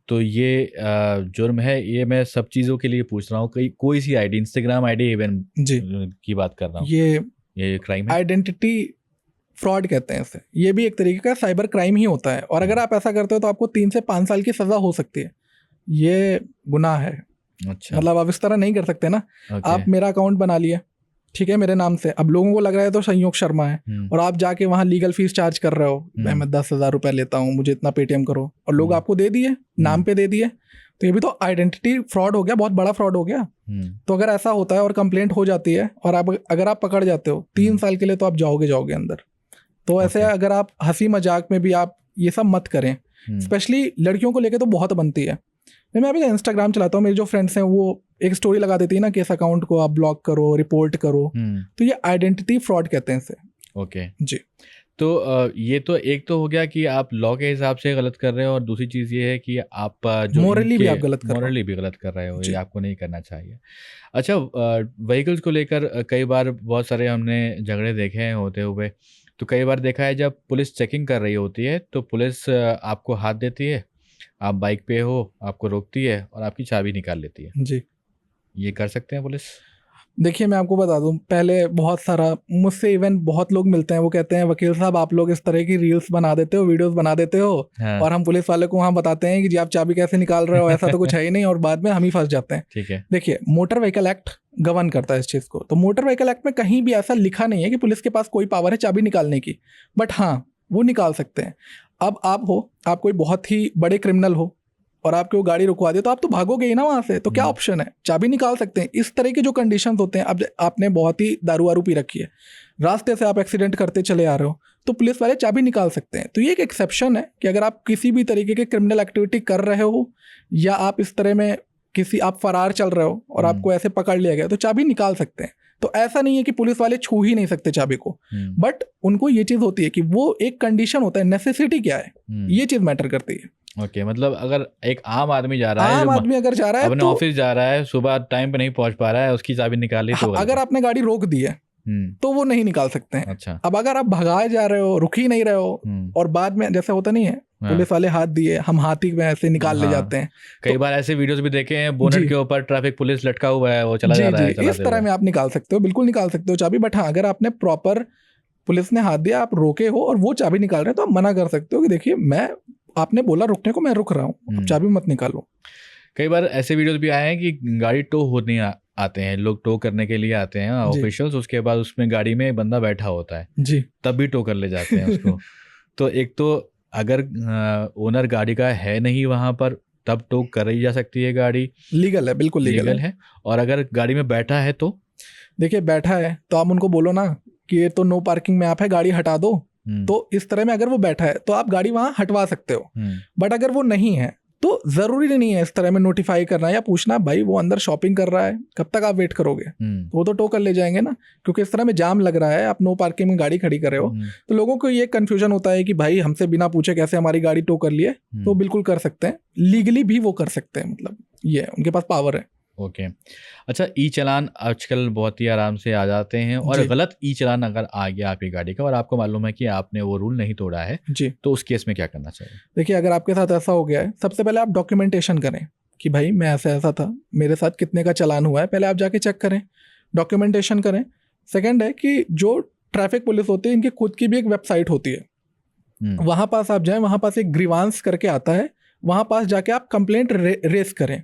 तो ये जुर्म है? ये मैं सब चीज़ों के लिए पूछ रहा हूँ, कोई सी आईडी, इंस्टाग्राम आईडी इवन की बात कर रहा हूँ, ये क्राइम है? आइडेंटिटी फ्रॉड कहते हैं इसे, ये भी एक तरीके का साइबर क्राइम ही होता है, और अगर आप ऐसा करते हो तो आपको 3 से 5 साल की सज़ा हो सकती है। ये गुनाह है। अच्छा। मतलब आप इस तरह नहीं कर सकते ना। आप मेरा अकाउंट बना लिया, ठीक है, मेरे नाम से, अब लोगों को लग रहा है तो संयोग शर्मा है, और आप जाके वहाँ लीगल फीस चार्ज कर रहे हो, मैं 10,000 रुपये लेता हूँ, मुझे इतना पेटीएम करो, और लोग आपको दे दिए, नाम पे दे दिए, तो ये भी तो आइडेंटिटी फ्रॉड हो गया, बहुत बड़ा फ्रॉड हो गया। तो अगर ऐसा होता है और कंप्लेंट हो जाती है और अगर आप पकड़ जाते हो 3 साल के लिए, तो आप जाओगे अंदर। तो ऐसे अगर आप हंसी मजाक में भी आप ये सब मत करें, स्पेशली लड़कियों को लेके तो बहुत बनती है। मैं अभी इंस्टाग्राम चलाता हूँ, मेरे जो फ्रेंड्स हैं वो एक स्टोरी लगा देती है ना कि इस अकाउंट को आप ब्लॉक करो, रिपोर्ट करो, तो ये आइडेंटिटी फ्रॉड कहते हैं इसे। ओके जी। तो ये तो एक तो हो गया कि आप लॉ के हिसाब से गलत कर रहे हो, और दूसरी चीज़ ये है कि आप जो मोरली भी आप गलत कर रहे हो, ये आपको नहीं करना चाहिए। अच्छा, व्हीकल्स को लेकर कई बार बहुत सारे हमने झगड़े देखे हैं होते हुए। तो कई बार देखा है जब पुलिस चेकिंग कर रही होती है तो पुलिस आपको हाथ देती है, आप बाइक पे हो, आपको रोकती है और आपकी चाबी निकाल लेती है। जी। ये कर सकते हैं पुलिस? देखिए मैं आपको बता दूं, पहले बहुत सारा मुझसे इवन बहुत लोग मिलते हैं, वो कहते हैं वकील साहब आप लोग इस तरह की रील्स बना देते हो, वीडियोस बना देते हो, और हम पुलिस वाले को वहाँ बताते हैं कि जी आप चाबी कैसे निकाल रहे हो, ऐसा तो कुछ है ही नहीं, और बाद में हम ही फंस जाते हैं। ठीक है। देखिए मोटर व्हीकल एक्ट गवर्न करता है इस चीज़ को, तो मोटर व्हीकल एक्ट में कहीं भी ऐसा लिखा नहीं है कि पुलिस के पास कोई पावर है चाबी निकालने की, बट हाँ वो निकाल सकते हैं। अब आप कोई बहुत ही बड़े क्रिमिनल हो और आपकी वो गाड़ी रुकवा दे, तो आप तो भागोगे ही ना वहाँ से, तो क्या ऑप्शन है, चाबी निकाल सकते हैं। इस तरह के जो कंडीशन होते हैं, अब आपने बहुत ही दारू वारू पी रखी है, रास्ते से आप एक्सीडेंट करते चले आ रहे हो, तो पुलिस वाले चाबी निकाल सकते हैं। तो ये एक एक्सेप्शन है कि अगर आप किसी भी तरीके के क्रिमिनल एक्टिविटी कर रहे हो, या आप इस तरह में आप फरार चल रहे हो और आपको ऐसे पकड़ लिया गया, तो चाबी निकाल सकते हैं। तो ऐसा नहीं है कि पुलिस वाले छू ही नहीं सकते चाबी को, बट उनको ये चीज़ होती है कि वो एक कंडीशन होता है, नेसेसिटी क्या है, ये चीज़ मैटर करती है। ओके मतलब अगर एक आम आदमी जा रहा है, आम आदमी अगर जा रहा है अपने ऑफिस जा रहा है, सुबह टाइम पे नहीं पहुंच पा रहा है, उसकी चाबी निकाली तो अगर आपने गाड़ी रोक दी है तो वो नहीं निकाल सकते हैं। अच्छा। अब अगर आप भगाए जा रहे हो, रुक ही नहीं रहे हो, और बाद में जैसे होता नहीं है, पुलिस वाले हाथ दिए, हम हाथी में ऐसे निकाल ले जाते हैं। कई बार ऐसे वीडियोस भी देखे हैं, बोनट के ऊपर ट्रैफिक पुलिस लटका हुआ है, वो चला जा रहा है, इस तरह में आप निकाल सकते हो, बिल्कुल निकाल सकते हो चाबी। बट हाँ, अगर आपने प्रॉपर, पुलिस ने हाथ दिया, आप रोके हो और वो चाबी निकाल रहे हैं, तो आप मना कर सकते हो कि देखिए आपने बोला रुकने को, मैं रुक रहा हूँ, चाबी मत निकालो। कई बार ऐसे वीडियोस भी आए हैं कि गाड़ी टो होने आते हैं, लोग टो करने के लिए आते हैं ऑफिशियल्स, उसके बाद उसमें गाड़ी में बंदा बैठा होता है जी, तब भी टो कर ले जाते हैं उसको। तो एक तो अगर ओनर गाड़ी का है नहीं वहां पर, तब टो कर ही जा सकती है गाड़ी, लीगल है, बिल्कुल लीगल है। और अगर गाड़ी में बैठा है तो देखिए बैठा है तो आप उनको बोलो ना कि ये तो नो पार्किंग में आप है, गाड़ी हटा दो। तो इस तरह में अगर वो बैठा है तो आप गाड़ी वहां हटवा सकते हो। बट अगर वो नहीं है तो जरूरी नहीं है इस तरह में नोटिफाई करना या पूछना, भाई वो अंदर शॉपिंग कर रहा है, कब तक आप वेट करोगे, तो वो तो टो कर ले जाएंगे ना, क्योंकि इस तरह में जाम लग रहा है, आप नो पार्किंग में गाड़ी खड़ी कर रहे हो। तो लोगों को ये कंफ्यूजन होता है कि भाई हमसे बिना पूछे कैसे हमारी गाड़ी टो कर लिए, तो बिल्कुल कर सकते हैं, लीगली भी वो कर सकते हैं, मतलब ये उनके पास पावर है। ओके अच्छा, ई चालान आजकल बहुत ही आराम से आ जाते हैं, और गलत ई चालान अगर आ गया आपकी गाड़ी का और आपको मालूम है कि आपने वो रूल नहीं तोड़ा है जी, तो उस केस में क्या करना चाहिए? देखिए अगर आपके साथ ऐसा हो गया है, सबसे पहले आप डॉक्यूमेंटेशन करें कि भाई मैं ऐसा था, मेरे साथ कितने का चालान हुआ है, पहले आप जाके चेक करें, डॉक्यूमेंटेशन करें। सेकेंड है कि जो ट्रैफिक पुलिस होती है, इनकी खुद की भी एक वेबसाइट होती है, वहाँ पास आप जाएं, वहाँ पास एक ग्रीवांस करके आता है, वहाँ पास जाके आप कंप्लेंट रेस करें।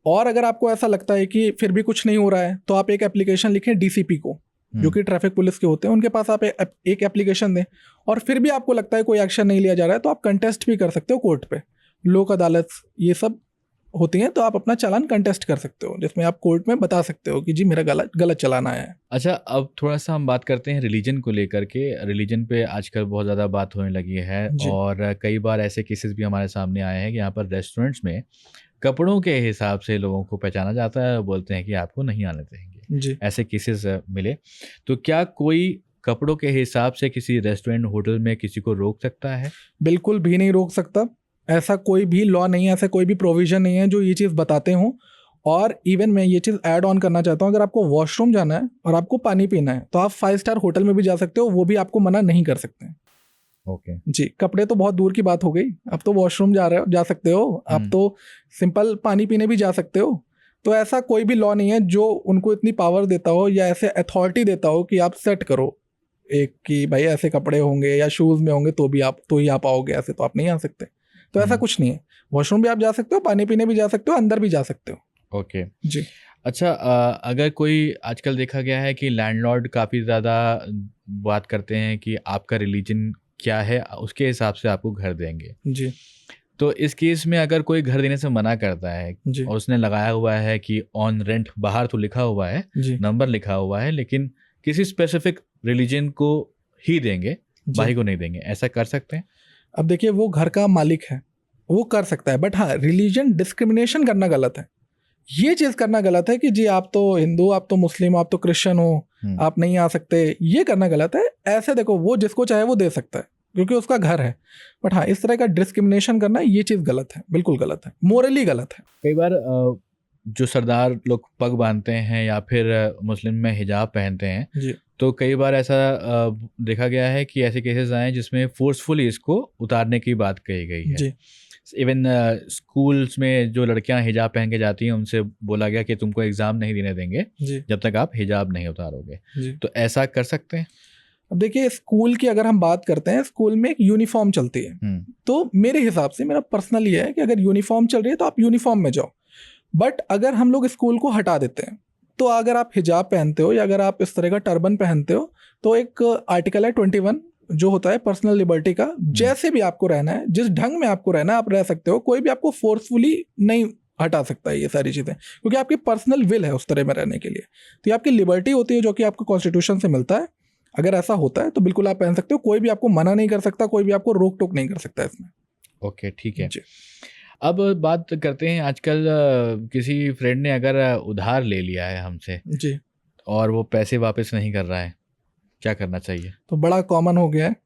और अगर आपको ऐसा लगता है कि फिर भी कुछ नहीं हो रहा है, तो आप एक एप्लीकेशन लिखें डीसीपी को, जो कि ट्रैफिक पुलिस के होते हैं, उनके पास आप एक एप्लीकेशन दें। और फिर भी आपको लगता है कोई एक्शन नहीं लिया जा रहा है, तो आप कंटेस्ट भी कर सकते हो कोर्ट पे, लोक अदालत ये सब होती हैं, तो आप अपना चालान कंटेस्ट कर सकते हो, जिसमें आप कोर्ट में बता सकते हो कि जी मेरा गलत चालान आया है। अच्छा, अब थोड़ा सा हम बात करते हैं रिलीजन को लेकर के। रिलीजन पे आजकल बहुत ज़्यादा बात होने लगी है, और कई बार ऐसे केसेस भी हमारे सामने आए हैं कि यहाँ पर रेस्टोरेंट्स में कपड़ों के हिसाब से लोगों को पहचाना जाता है, बोलते हैं कि आपको नहीं आने देंगे जी। ऐसे केसेस मिले, तो क्या कोई कपड़ों के हिसाब से किसी रेस्टोरेंट होटल में किसी को रोक सकता है? बिल्कुल भी नहीं रोक सकता, ऐसा कोई भी लॉ नहीं है, ऐसा कोई भी प्रोविजन नहीं है जो ये चीज़ बताते हों। और इवन मैं ये चीज़ ऐड ऑन करना चाहता हूँ, अगर आपको वॉशरूम जाना है और आपको पानी पीना है, तो आप 5 स्टार होटल में भी जा सकते हो, वो भी आपको मना नहीं कर सकते हैं। ओके जी, कपड़े तो बहुत दूर की बात हो गई, अब तो वॉशरूम जा सकते हो, आप तो सिंपल पानी पीने भी जा सकते हो। तो ऐसा कोई भी लॉ नहीं है जो उनको इतनी पावर देता हो या ऐसे अथॉरिटी देता हो कि आप सेट करो एक कि भाई ऐसे कपड़े होंगे या शूज में होंगे तो ही आप आओगे, ऐसे तो आप नहीं आ सकते। तो ऐसा कुछ नहीं है, वॉशरूम भी आप जा सकते हो, पानी पीने भी जा सकते हो, अंदर भी जा सकते हो। ओके जी। अच्छा, अगर कोई आजकल देखा गया है कि लैंडलॉर्ड काफ़ी ज़्यादा बात करते हैं कि आपका रिलीजन क्या है, उसके हिसाब से आपको घर देंगे। जी। तो इस केस में अगर कोई घर देने से मना करता है जी। और उसने लगाया हुआ है कि ऑन रेंट, बाहर तो लिखा हुआ है, जी। नंबर लिखा हुआ है, लेकिन किसी स्पेसिफिक रिलीजन को ही देंगे, बाकी को नहीं देंगे, ऐसा कर सकते हैं? अब देखिए, वो घर का मालिक है, वो कर सकता है, बट हाँ, रिलीजन डिस्क्रिमिनेशन करना गलत है। ये चीज़ करना गलत है कि जी आप तो हिंदू, आप तो मुस्लिम, आप तो क्रिश्चियन हो, आप नहीं आ सकते, ये करना गलत है। ऐसे देखो, वो जिसको चाहे वो दे सकता है क्योंकि उसका घर है, बट हाँ, इस तरह का डिस्क्रिमिनेशन करना, ये चीज़ गलत है, बिल्कुल गलत है, मोरली गलत है। कई बार जो सरदार लोग पग बांधते हैं या फिर मुस्लिम में हिजाब पहनते हैं, जी। तो कई बार ऐसा देखा गया है कि ऐसे केसेस आए जिसमें फोर्सफुली इसको उतारने की बात कही गई है। जी। इवन स्कूल्स में जो लड़कियां हिजाब पहन के जाती हैं, उनसे बोला गया कि तुमको एग्ज़ाम नहीं देने देंगे जी। जब तक आप हिजाब नहीं उतारोगे। जी। तो ऐसा कर सकते हैं? अब देखिए, स्कूल की अगर हम बात करते हैं, स्कूल में एक यूनिफॉर्म चलती है, तो मेरे हिसाब से, मेरा पर्सनल ये है कि अगर यूनिफॉर्म चल रही है तो आप यूनिफॉर्म में जाओ। बट अगर हम लोग स्कूल को हटा देते हैं, तो अगर आप हिजाब पहनते हो या अगर आप इस तरह का टर्बन पहनते हो, तो एक आर्टिकल है 21 जो होता है पर्सनल लिबर्टी का, जैसे भी आपको रहना है, जिस ढंग में आपको रहना है आप रह सकते हो, कोई भी आपको फोर्सफुली नहीं हटा सकता है ये सारी चीज़ें, क्योंकि आपकी पर्सनल विल है उस तरह में रहने के लिए। तो ये आपकी लिबर्टी होती है जो कि आपको कॉन्स्टिट्यूशन से मिलता है। अगर ऐसा होता है तो बिल्कुल आप पहन सकते हो, कोई भी आपको मना नहीं कर सकता, कोई भी आपको रोक टोक नहीं कर सकता इसमें। ओके, ठीक है जी। अब बात करते हैं, आजकल किसी फ्रेंड ने अगर उधार ले लिया है हमसे जी, और वो पैसे वापस नहीं कर रहा है, क्या करना चाहिए? तो बड़ा कॉमन हो गया है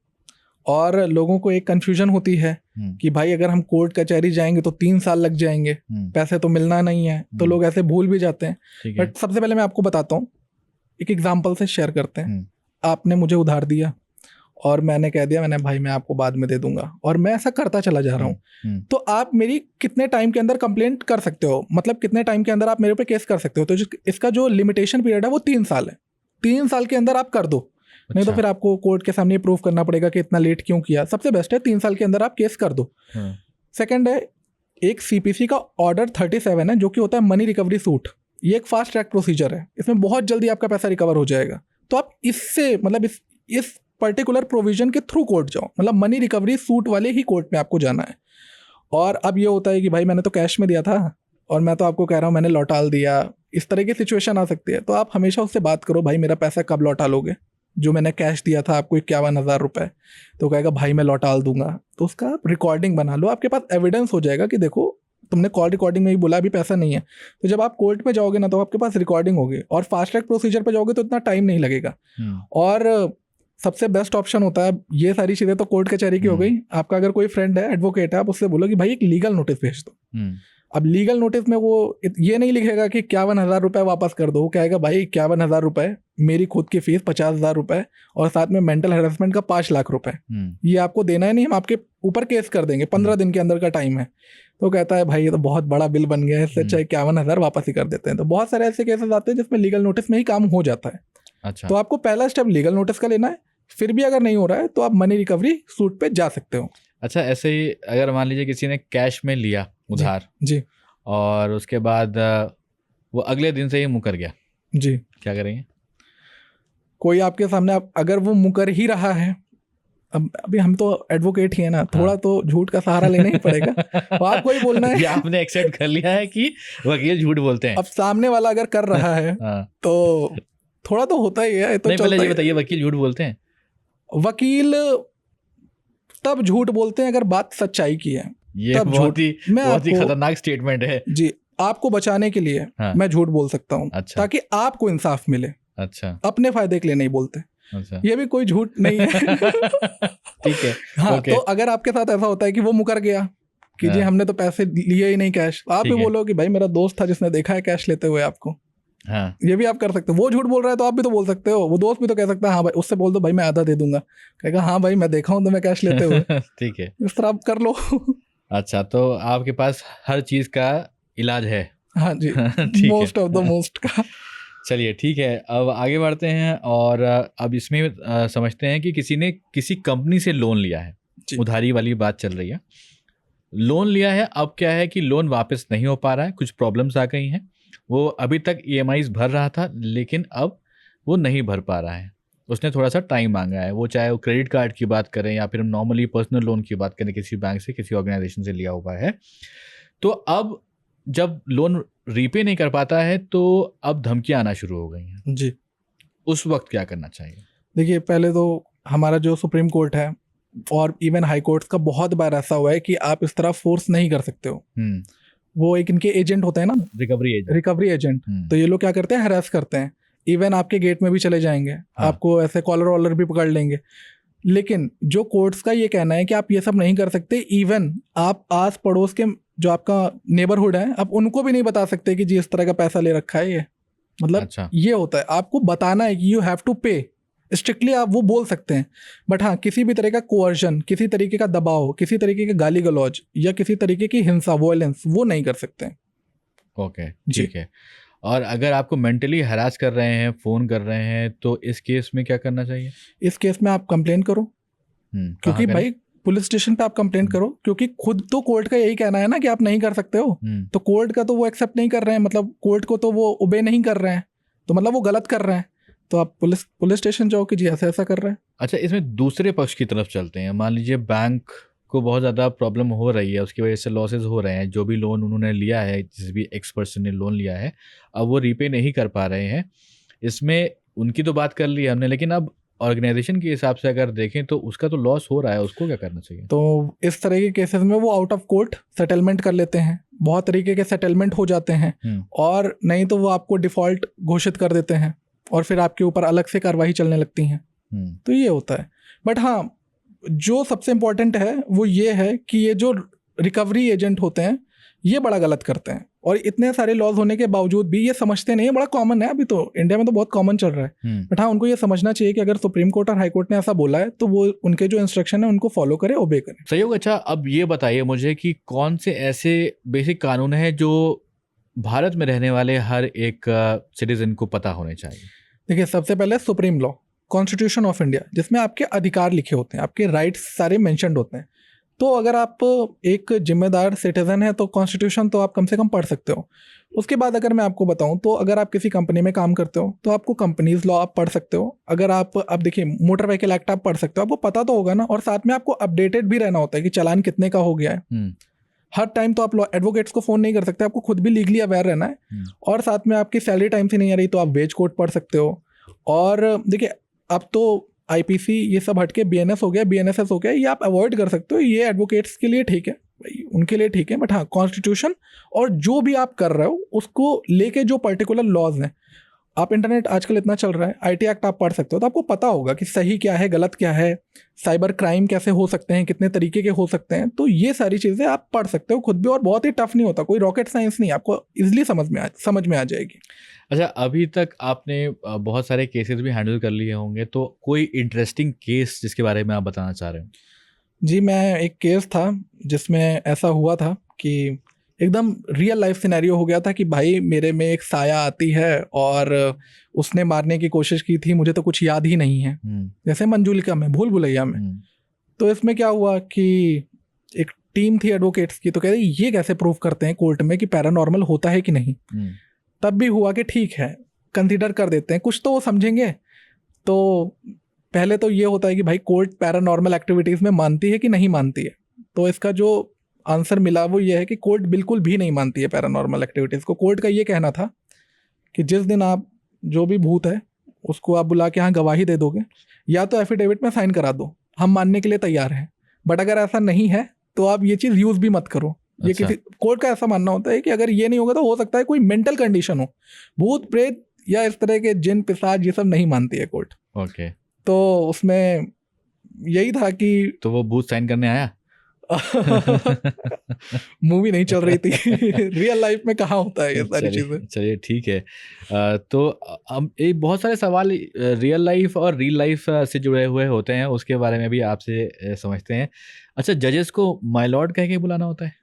और लोगों को एक कन्फ्यूजन होती है कि भाई अगर हम कोर्ट कचहरी जाएंगे तो 3 साल लग जाएंगे, पैसे तो मिलना नहीं है, तो लोग ऐसे भूल भी जाते हैं। बट सबसे पहले मैं आपको बताता हूँ, एक एग्जाम्पल से शेयर करते हैं। आपने मुझे उधार दिया और मैंने कह दिया, मैंने भाई मैं आपको बाद में दे दूंगा, और मैं ऐसा करता चला जा रहा हूँ, तो आप मेरी कितने टाइम के अंदर कंप्लेंट कर सकते हो, मतलब कितने टाइम के अंदर आप मेरे पे केस कर सकते हो? तो इसका जो लिमिटेशन पीरियड है वो 3 साल है। 3 साल के अंदर आप कर दो, नहीं तो फिर आपको कोर्ट के सामने प्रूव करना पड़ेगा कि इतना लेट क्यों किया। सबसे बेस्ट है 3 साल के अंदर आप केस कर दो। सेकंड है, एक सीपीसी का ऑर्डर 37 है जो कि होता है मनी रिकवरी सूट। ये एक फास्ट ट्रैक प्रोसीजर है, इसमें बहुत जल्दी आपका पैसा रिकवर हो जाएगा। तो आप इससे मतलब इस पर्टिकुलर प्रोविजन के थ्रू कोर्ट जाओ, मतलब मनी रिकवरी सूट वाले ही कोर्ट में आपको जाना है। और अब ये होता है कि भाई मैंने तो कैश में दिया था और मैं तो आपको कह रहा हूँ मैंने लौटा दिया, इस तरह की सिचुएशन आ सकती है। तो आप हमेशा उससे बात करो, भाई मेरा पैसा कब लौटा लोगे? जो मैंने कैश दिया था आपको 51,000 रुपये, तो कहेगा भाई मैं लौटा दूंगा। तो उसका रिकॉर्डिंग बना लो, आपके पास एविडेंस हो जाएगा कि देखो तुमने कॉल रिकॉर्डिंग में ही बोला अभी पैसा नहीं है। तो जब आप कोर्ट में जाओगे ना तो आपके पास रिकॉर्डिंग होगी, और फास्ट ट्रैक प्रोसीजर पे जाओगे तो इतना टाइम नहीं लगेगा। और सबसे बेस्ट ऑप्शन होता है, ये सारी चीज़ें तो कोर्ट कचहरी की हो गई। आपका अगर कोई फ्रेंड है एडवोकेट है, आप उससे बोलो कि भाई एक लीगल नोटिस भेज दो। अब लीगल नोटिस में वो ये नहीं लिखेगा कि 51,000 रुपये वापस कर दो, वो कहेगा भाई 51,000 रुपये, मेरी खुद की फीस 50,000 रुपये और साथ में मेंटल हैरेसमेंट का 5 लाख रुपए, ये आपको देना है, नहीं हम आपके ऊपर केस कर देंगे, 15 दिन के अंदर का टाइम है। तो कहता है भाई ये तो बहुत बड़ा बिल बन गया है, इससे अच्छा 51,000 वापस ही कर देते हैं। तो बहुत सारे ऐसे केसेस आते हैं जिसमें लीगल नोटिस में ही काम हो जाता है। अच्छा। तो आपको पहला स्टेप लीगल नोटिस का लेना है, फिर भी अगर नहीं हो रहा है तो आप मनी रिकवरी सूट पे जा सकते हो। अच्छा, ऐसे ही अगर मान लीजिए किसी ने कैश में लिया उधार जी, और उसके बाद वो अगले दिन से ही मुकर गया, जी, क्या करेंगे? कोई आपके सामने अगर वो मुकर ही रहा है, अब अभी हम तो एडवोकेट ही है ना, थोड़ा तो झूठ का सहारा लेना ही पड़ेगा। तो आपको ही बोलना है, ये आपने एक्सेप्ट कर लिया है कि वकील झूठ बोलते हैं। अब सामने वाला अगर कर रहा है तो थोड़ा तो होता ही है। तो नहीं, पहले ये बताइए, वकील झूठ बोलते हैं? वकील तब झूठ बोलते हैं अगर बात सच्चाई की है। ये बहुत ही खतरनाक स्टेटमेंट है जी। आपको बचाने के लिए मैं झूठ बोल सकता हूँ। अच्छा। ताकि आपको इंसाफ मिले। अच्छा। अपने फायदे के लिए नहीं बोलते। अच्छा। ये भी कोई झूठ नहीं है। ठीक है। हाँ, तो अगर आपके साथ ऐसा होता है कि वो मुकर गया कि जी हमने तो पैसे लिए ही नहीं कैश, आप भी बोलो कि भाई मेरा दोस्त था जिसने देखा है कैश लेते हुए आपको। हाँ। ये भी आप कर सकते हो। वो झूठ बोल रहा है तो आप भी तो बोल सकते हो, वो दोस्त भी तो कह सकता है हाँ भाई, उससे बोल दो भाई मैं आधा दे दूंगा, कहेगा हाँ भाई मैं देखा हूँ तुम्हें कैश लेते हुए। ठीक है, इस तरह आप कर लो। अच्छा, तो आपके पास हर चीज का इलाज है? हाँ जी, मोस्ट ऑफ द मोस्ट का। चलिए ठीक है, अब आगे बढ़ते हैं और अब इसमें समझते हैं कि किसी ने किसी कंपनी से लोन लिया है, उधारी वाली बात चल रही है। लोन लिया है, अब क्या है कि लोन वापस नहीं हो पा रहा है, कुछ प्रॉब्लम्स आ गई हैं। वो अभी तक ईएमआईज़ भर रहा था, लेकिन अब वो नहीं भर पा रहा है। उसने थोड़ा-सा टाइम माँगा है, वो चाहे वो क्रेडिट कार्ड की बात करें या फिर नॉर्मली पर्सनल लोन की बात करें, किसी बैंक से, किसी ऑर्गेनाइज़ेशन से लिया हुआ है। तो अब जब लोन रीपे नहीं कर पाता है, तो अब धमकियाँ आना शुरू हो गई हैं। जी। उस वक़्त क्या करना चाहिए? देखिए, पहले तो हमारा जो सुप्रीम कोर्ट है और इवन हाई कोर्ट्स का बहुत बार ऐसा हुआ है कि आप इस तरह फोर्स नहीं कर सकते हो। वो एक इनके एजेंट होते हैं ना, रिकवरी एजेंट। तो ये लोग क्या करते हैं, हरास करते हैं। इवन आपके गेट में भी चले जाएंगे, हाँ। आपको ऐसे कॉलर वॉलर भी पकड़ लेंगे। लेकिन जो कोर्ट्स का ये कहना है कि आप ये सब नहीं कर सकते। इवन आप आस पड़ोस के जो आपका नेबरहुड है, आप उनको भी नहीं बता सकते कि जी इस तरह का पैसा ले रखा है ये। मतलब अच्छा। ये होता है, आपको बताना है कि यू हैव टू पे। स्ट्रिक्टली आप वो बोल सकते हैं, बट हाँ, किसी भी तरह का कोअर्जन, किसी तरीके का दबाव, किसी तरीके के गाली गलौज या किसी तरीके की हिंसा, वॉयलेंस, वो नहीं कर सकते हैं। ओके, ठीक है। और अगर आपको मेंटली हरास कर रहे हैं, फ़ोन कर रहे हैं, तो इस केस में क्या करना चाहिए? इस केस में आप कंप्लेन करो, क्योंकि भाई पुलिस स्टेशन पे आप कंप्लेंट करो, क्योंकि खुद तो कोर्ट का यही कहना है ना कि आप नहीं कर सकते हो। तो कोर्ट का तो वो एक्सेप्ट नहीं कर रहे हैं, मतलब कोर्ट को तो वो ओबे नहीं कर रहे हैं, तो मतलब वो गलत कर रहे हैं। तो आप पुलिस स्टेशन जाओ कि जी ऐसा ऐसा कर रहे हैं। अच्छा, इसमें दूसरे पक्ष की तरफ चलते हैं। मान लीजिए बैंक को बहुत ज़्यादा प्रॉब्लम हो रही है, उसकी वजह से लॉसेस हो रहे हैं। जो भी लोन उन्होंने लिया है, जिस भी एक्स पर्सन ने लोन लिया है, अब वो रीपे नहीं कर पा रहे हैं। इसमें उनकी तो बात कर ली हमने, लेकिन अब ऑर्गेनाइजेशन के हिसाब से अगर देखें तो उसका तो लॉस हो रहा है, उसको क्या करना चाहिए? तो इस तरह के केसेस में वो आउट ऑफ कोर्ट सेटलमेंट कर लेते हैं। बहुत तरीके के सेटलमेंट हो जाते हैं, और नहीं तो वो आपको डिफॉल्ट घोषित कर देते हैं और फिर आपके ऊपर अलग से कार्रवाई चलने लगती हैं। तो ये होता है। बट हाँ, जो सबसे इम्पोर्टेंट है वो ये है कि ये जो रिकवरी एजेंट होते हैं ये बड़ा गलत करते हैं, और इतने सारे लॉज होने के बावजूद भी ये समझते नहीं है। बड़ा कॉमन है, अभी तो इंडिया में तो बहुत कॉमन चल रहा है। बट हाँ, उनको ये समझना चाहिए कि अगर सुप्रीम कोर्ट और हाई कोर्ट ने ऐसा बोला है तो वो उनके जो इंस्ट्रक्शन है उनको फॉलो करे, ओबे करे। सही होगा। अच्छा, अब ये बताइए मुझे कि कौन से ऐसे बेसिक कानून हैं जो भारत में रहने वाले हर एक सिटीजन को पता होने चाहिए? देखिए, सबसे पहले supreme law, constitution of India, जिसमें आपके अधिकार लिखे होते हैं, आपके राइट्स सारे मेंशन्ड होते हैं। तो अगर आप एक जिम्मेदार सिटीजन है तो कॉन्स्टिट्यूशन तो आप कम से कम पढ़ सकते हो। उसके बाद अगर मैं आपको बताऊं तो अगर आप किसी कंपनी में काम करते हो तो आपको कंपनीज लॉ आप पढ़ सकते हो। अगर आप देखिए, मोटर व्हीकल एक्ट आप पढ़ सकते हो, आपको पता तो होगा ना। और साथ में आपको अपडेटेड भी रहना होता है कि चालान कितने का हो गया है। हर टाइम तो आप एडवोकेट्स को फ़ोन नहीं कर सकते, आपको खुद भी लीगली अवेयर रहना है। और साथ में आपकी सैलरी टाइम से नहीं आ रही तो आप वेज कोड पढ़ सकते हो। और देखिए, अब तो आईपीसी ये सब हटके बीएनएस हो गया, बीएनएसएस हो गया, ये आप अवॉइड कर सकते हो। ये एडवोकेट्स के लिए ठीक है, उनके लिए ठीक है। बट हाँ, कॉन्स्टिट्यूशन और जो भी आप कर रहे हो उसको लेके जो पर्टिकुलर लॉज हैं, आप इंटरनेट आजकल इतना चल रहा है, आईटी एक्ट आप पढ़ सकते हो, तो आपको पता होगा कि सही क्या है, गलत क्या है, साइबर क्राइम कैसे हो सकते हैं, कितने तरीके के हो सकते हैं। तो ये सारी चीज़ें आप पढ़ सकते हो खुद भी, और बहुत ही टफ नहीं होता, कोई रॉकेट साइंस नहीं, आपको इजीली समझ में आ जाएगी। अच्छा, अभी तक आपने बहुत सारे केसेस भी हैंडल कर लिए होंगे, तो कोई इंटरेस्टिंग केस जिसके बारे में आप बताना चाह रहे हो? जी, मैं एक केस था जिसमें ऐसा हुआ था कि एकदम रियल लाइफ सिनेरियो हो गया था कि भाई मेरे में एक साया आती है और उसने मारने की कोशिश की थी, मुझे तो कुछ याद ही नहीं है। जैसे मंजूलिका में, भूल भुलैया में। तो इसमें क्या हुआ कि एक टीम थी एडवोकेट्स की, तो कह रही ये कैसे प्रूव करते हैं कोर्ट में कि पैरानॉर्मल होता है कि नहीं। तब भी हुआ कि ठीक है, कंसीडर कर देते हैं, कुछ तो वो समझेंगे। तो पहले तो ये होता है कि भाई कोर्ट पैरानॉर्मल एक्टिविटीज़ में मानती है कि नहीं मानती है। तो इसका जो आंसर मिला वो ये है कि कोर्ट बिल्कुल भी नहीं मानती है पैरानॉर्मल एक्टिविटीज़ को। कोर्ट का ये कहना था कि जिस दिन आप जो भी भूत है उसको आप बुला के यहाँ गवाही दे दोगे, या तो एफिडेविट में साइन करा दो, हम मानने के लिए तैयार हैं। बट अगर ऐसा नहीं है तो आप ये चीज़ यूज़ भी मत करो। ये किसी कोर्ट का ऐसा मानना होता है कि अगर ये नहीं होगा तो हो सकता है कोई मेंटल कंडीशन हो, भूत प्रेत या इस तरह के जिन पिशाच, ये सब नहीं मानती है कोर्ट। ओके। तो उसमें यही था कि तो वो भूत साइन करने आया? मूवी नहीं चल रही थी। रियल लाइफ में कहाँ होता है ये सारी चीजें। चलिए ठीक है। तो अब एक बहुत सारे सवाल रियल लाइफ और रियल लाइफ से जुड़े हुए होते हैं, उसके बारे में भी आपसे समझते हैं। अच्छा, जजेस को माय लॉर्ड कह के बुलाना होता है?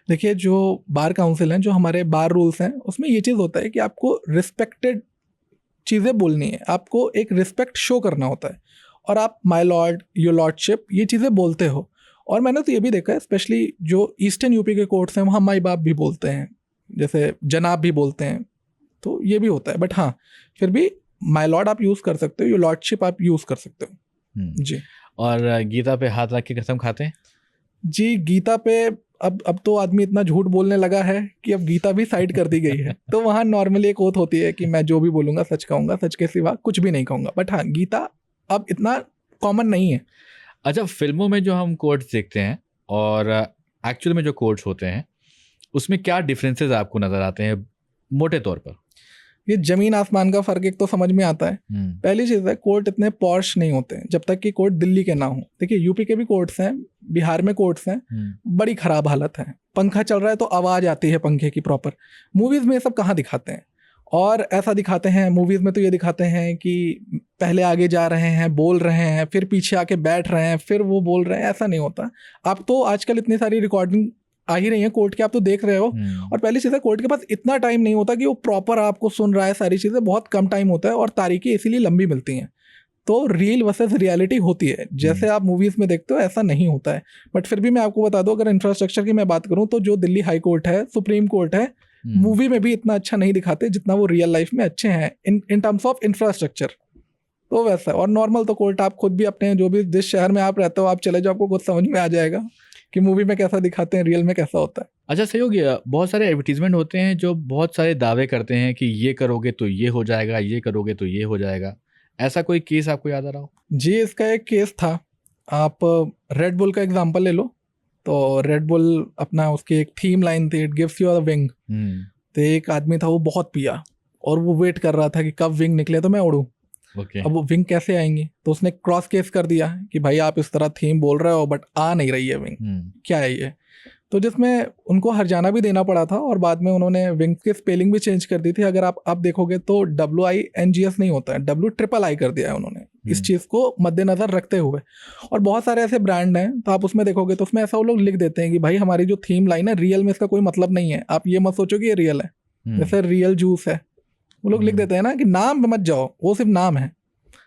देखिए, जो बार काउंसिल हैं, जो हमारे बार रूल्स हैं, उसमें ये चीज़ होता है कि आपको रिस्पेक्टेड चीज़ें बोलनी है, आपको एक रिस्पेक्ट शो करना होता है, और आप माय लॉर्ड, योर लॉर्डशिप, ये चीज़ें बोलते हो। और मैंने तो ये भी देखा है, स्पेशली जो ईस्टर्न यूपी के कोर्ट्स हैं वहाँ माई बाप भी बोलते हैं, जैसे जनाब भी बोलते हैं, तो ये भी होता है। बट हाँ, फिर भी माय लॉर्ड आप यूज़ कर सकते हो, योर लॉर्डशिप आप यूज़ कर सकते हो। जी। और गीता पे हाथ रख के कसम खाते हैं? जी, गीता पे अब तो आदमी इतना झूठ बोलने लगा है कि अब गीता भी साइड कर दी गई है। तो वहाँ नॉर्मली एक ओथ होती है कि मैं जो भी बोलूँगा सच कहूँगा, सच के सिवा कुछ भी नहीं कहूँगा। बट हाँ, गीता अब इतना कॉमन नहीं है। अच्छा, फिल्मों में जो हम कोट्स देखते हैं और एक्चुअल में जो कोट्स होते हैं, उसमें क्या डिफरेंसेस आपको नज़र आते हैं मोटे तौर पर? ये जमीन आसमान का फ़र्क एक तो समझ में आता है। पहली चीज़ है, कोर्ट इतने पॉश नहीं होते हैं जब तक कि कोर्ट दिल्ली के ना हो। देखिए, यूपी के भी कोर्ट्स हैं, बिहार में कोर्ट्स हैं, बड़ी ख़राब हालत है। पंखा चल रहा है तो आवाज़ आती है पंखे की प्रॉपर। मूवीज़ में ये सब कहाँ दिखाते हैं? और ऐसा दिखाते हैं मूवीज़ में, तो ये दिखाते हैं कि पहले आगे जा रहे हैं, बोल रहे हैं, फिर पीछे आके बैठ रहे हैं, फिर वो बोल रहे हैं। ऐसा नहीं होता। आप तो आजकल इतनी सारी रिकॉर्डिंग आ ही रही है कोर्ट के, आप तो देख रहे हो। और पहली चीज़ है, कोर्ट के पास इतना टाइम नहीं होता कि वो प्रॉपर आपको सुन रहा है, सारी चीज़ें बहुत कम टाइम होता है, और तारीखें इसीलिए लंबी मिलती हैं। तो रियल वर्सेस रियलिटी होती है, जैसे आप मूवीज़ में देखते हो ऐसा नहीं होता है। बट फिर भी मैं आपको बता दूं, अगर इंफ्रास्ट्रक्चर की मैं बात करूं, तो जो दिल्ली हाई कोर्ट है, सुप्रीम कोर्ट है, मूवी में भी इतना अच्छा नहीं दिखाते जितना वो रियल लाइफ में अच्छे हैं इन टर्म्स ऑफ इंफ्रास्ट्रक्चर। तो वैसा है। और नॉर्मल तो कोर्ट आप खुद भी अपने जो भी जिस शहर में आप रहते हो, आप चले जाओ, आपको कुछ समझ में आ जाएगा कि मूवी में कैसा दिखाते हैं, रियल में कैसा होता है। अच्छा, सही हो गया। बहुत सारे एडवर्टीजमेंट होते हैं जो बहुत सारे दावे करते हैं कि ये करोगे तो ये हो जाएगा, ये करोगे तो ये हो जाएगा। ऐसा कोई केस आपको याद आ रहा हो? जी, इसका एक केस था। आप रेड बुल का एग्जांपल ले लो। तो रेड बुल अपना, उसकी एक थीम लाइन थी, it gives you a wing. तो एक आदमी था, वो बहुत पिया और वो वेट कर रहा था कि कब विंग निकले तो मैं उड़ूं। अब वो विंग कैसे आएंगी? तो उसने क्रॉस केस कर दिया कि भाई आप इस तरह थीम बोल रहे हो बट आ नहीं रही है विंग, क्या है ये? तो जिसमें उनको हर्जाना भी देना पड़ा था, और बाद में उन्होंने विंग्स की स्पेलिंग भी चेंज कर दी थी। अगर आप देखोगे तो WINGS नहीं होता है, WIII कर दिया है उन्होंने, इस चीज़ को मद्देनज़र रखते हुए। और बहुत सारे ऐसे ब्रांड हैं, तो आप उसमें देखोगे तो उसमें ऐसा वो लोग लिख देते हैं कि भाई हमारी जो थीम लाइन है, रियल में इसका कोई मतलब नहीं है, आप ये मत सोचो कि ये रियल है। जैसे रियल जूस है, वो लोग लिख देते हैं ना कि नाम पे मत जाओ, वो सिर्फ नाम है।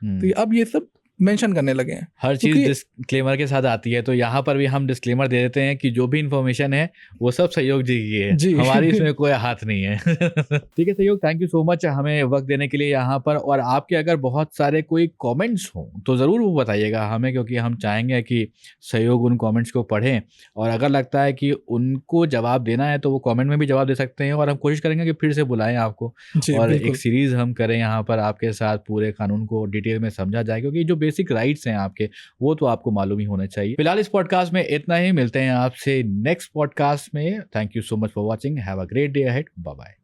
तो अब ये सब मेंशन करने लगे हैं। हर चीज़ डिस्क्लेमर के साथ आती है, तो यहाँ पर भी हम डिस्क्लेमर दे देते हैं कि जो भी इन्फॉर्मेशन है वो सब सहयोग जी की है जी। हमारी इसमें कोई हाथ नहीं है। ठीक है सहयोग, थैंक यू सो मच हमें वक्त देने के लिए यहाँ पर। और आपके अगर बहुत सारे कोई कमेंट्स हों तो ज़रूर वो बताइएगा हमें, क्योंकि हम चाहेंगे कि सहयोग उन कमेंट्स को पढ़ें, और अगर लगता है कि उनको जवाब देना है तो वो कमेंट में भी जवाब दे सकते हैं, और हम कोशिश करेंगे कि फिर से बुलाएं आपको और एक सीरीज़ हम करें यहाँ पर, आपके साथ पूरे कानून को डिटेल में समझा जाए, क्योंकि जो बेसिक राइट्स हैं आपके वो तो आपको मालूम ही होना चाहिए। फिलहाल इस पॉडकास्ट में इतना ही, मिलते हैं आपसे नेक्स्ट पॉडकास्ट में। Thank you so much for watching, have a great day ahead, bye bye.